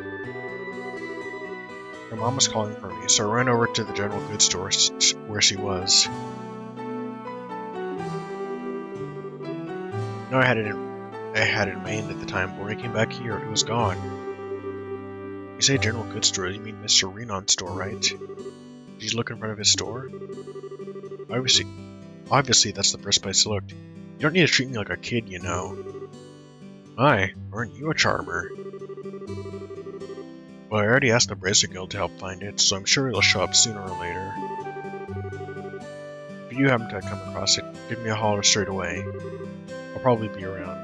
My mom was calling for me, so I ran over to the general goods store where she was. No, I had it in Maine at the time, but when I came back here, it was gone. You say general goods store, you mean Mr. Renon's store, right? Did you look in front of his store? Obviously, that's the first place I looked. You don't need to treat me like a kid, you know. My, aren't you a charmer? Well, I already asked the Bracer Guild to help find it, so I'm sure it'll show up sooner or later. If you do happen to come across it, give me a holler straight away. I'll probably be around.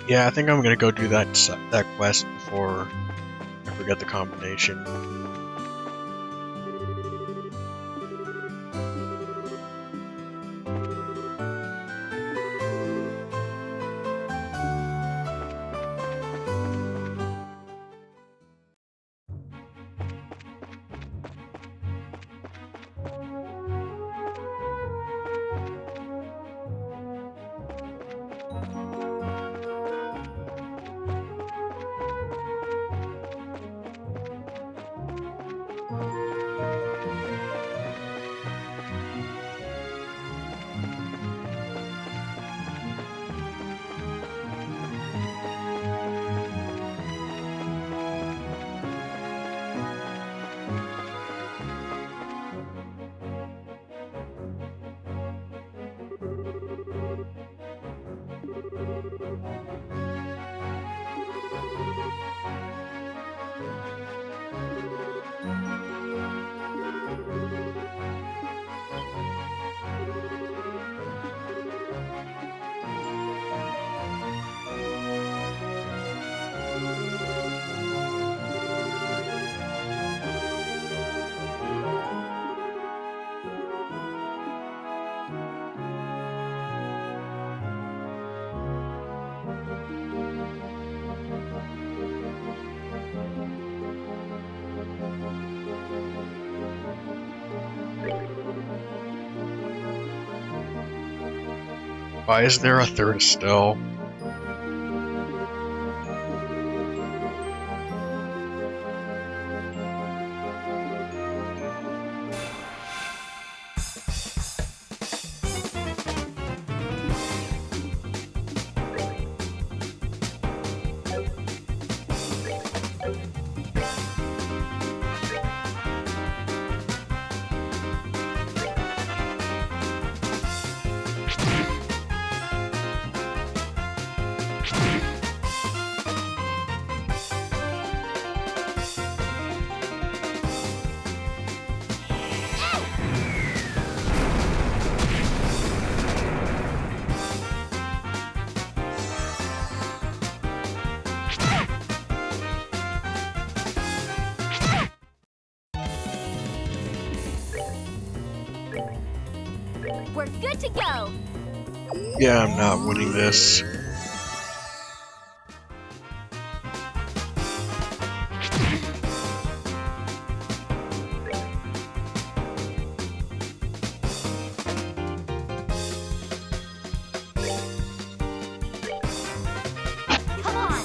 Yeah, I think I'm gonna go do that quest before I forget the combination. Why is there a third still? We're good to go. Yeah, I'm not winning this. Come on.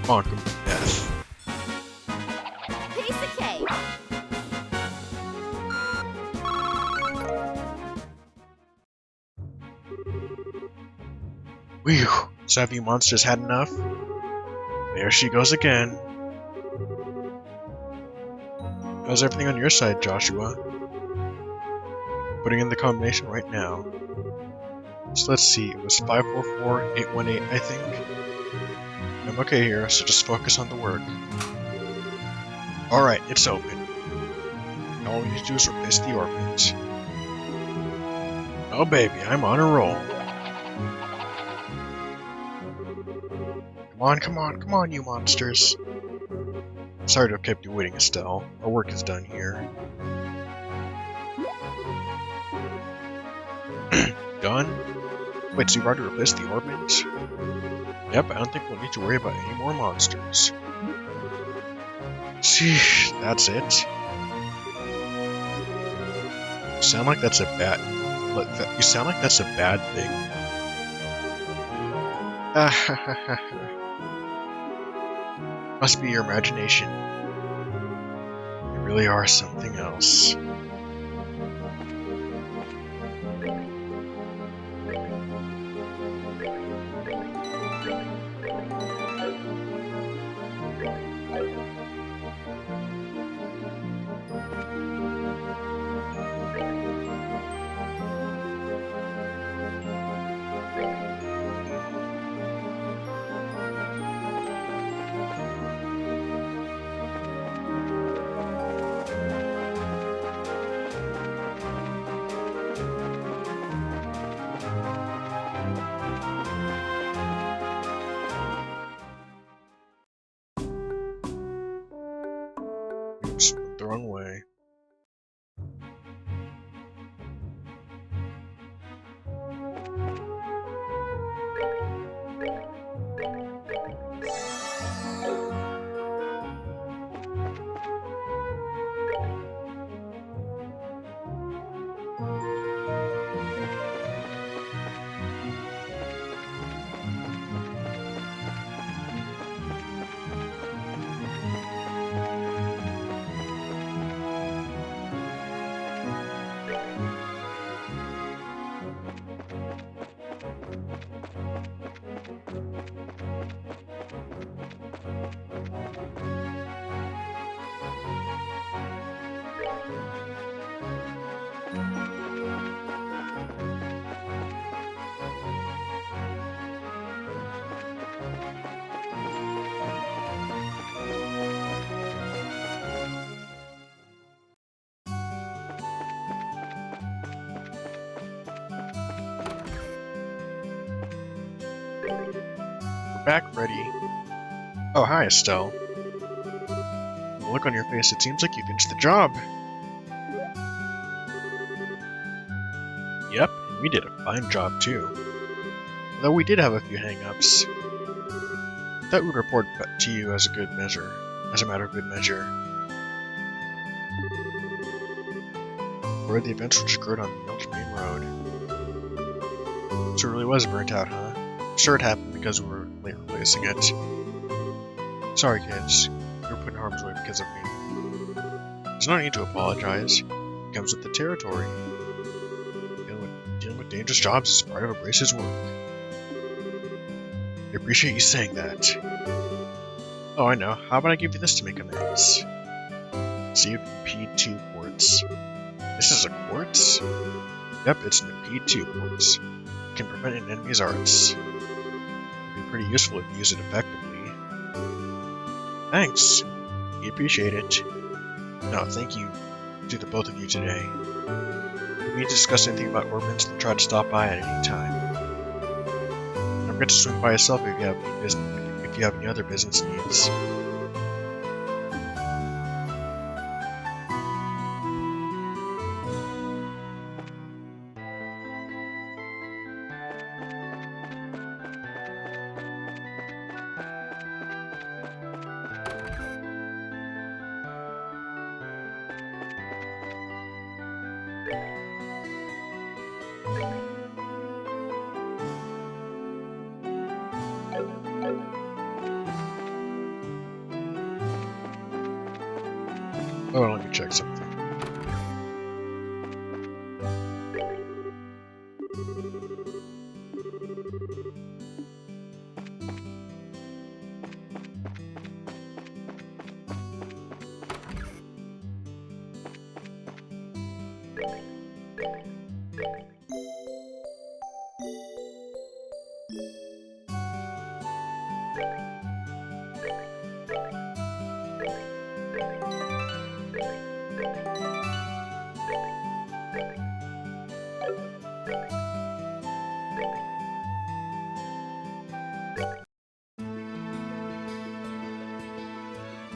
Come on, come to death. Piece of cake. Whew. So have you monsters had enough? There she goes again. How's everything on your side, Joshua? Putting in the combination right now. So let's see, it was 544818, I think. I'm okay here, so just focus on the work. Alright, it's open. Now all we need to do is replace the orbit. Oh baby, I'm on a roll. Come on, you monsters. Sorry to have kept you waiting, Estelle. Our work is done here. Done? Wait, so you've already replaced the orbit? Yep, I don't think we'll need to worry about any more monsters. Sheesh, that's it. You sound like that's a bad... You sound like that's a bad thing. Must be your imagination. You really are something else. Oops, went the wrong way. We're back ready. Oh, hi, Estelle. With the look on your face, it seems like you finished the job. Yep, and we did a fine job too. Although we did have a few hang-ups. That would report to you as a matter of good measure. Where the eventual just occurred on the Milch Main Road. So it really was burnt out, huh? I'm sure it happened because we were late replacing it. Sorry, kids. You were put in harm's way because of me. There's no need to apologize. It comes with the territory. Dealing with dangerous jobs is part of a brace's work. I appreciate you saying that. Oh, I know. How about I give you this to make amends? CP2 quartz. This is a quartz? Yep, it's an P2 quartz. It can prevent an enemy's arts. It'd be pretty useful if you use it effectively. Thanks. We appreciate it. No, thank you to the both of you today. If you need to discuss anything about orbits, then try to stop by at any time. Don't forget to swing by yourself if you have any other business needs. Oh, let me check something.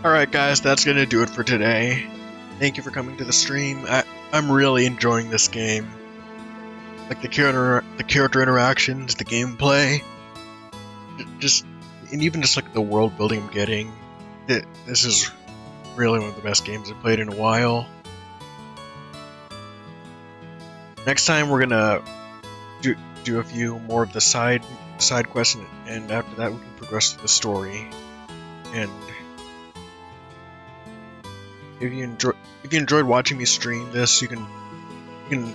Alright guys, that's gonna do it for today. Thank you for coming to the stream. I'm really enjoying this game. Like the character interactions, the gameplay, just and even just like the world building I'm getting. This is really one of the best games I've played in a while. Next time we're gonna do a few more of the side quests, and after that we can progress to the story. And if you enjoyed watching me stream this, you can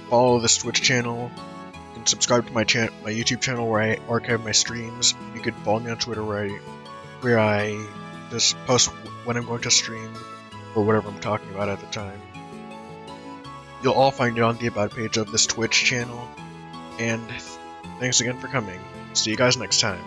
follow this Twitch channel. You can subscribe to my YouTube channel where I archive my streams. You can follow me on Twitter where I just post when I'm going to stream or whatever I'm talking about at the time. You'll all find it on the About page of this Twitch channel. And thanks again for coming. See you guys next time.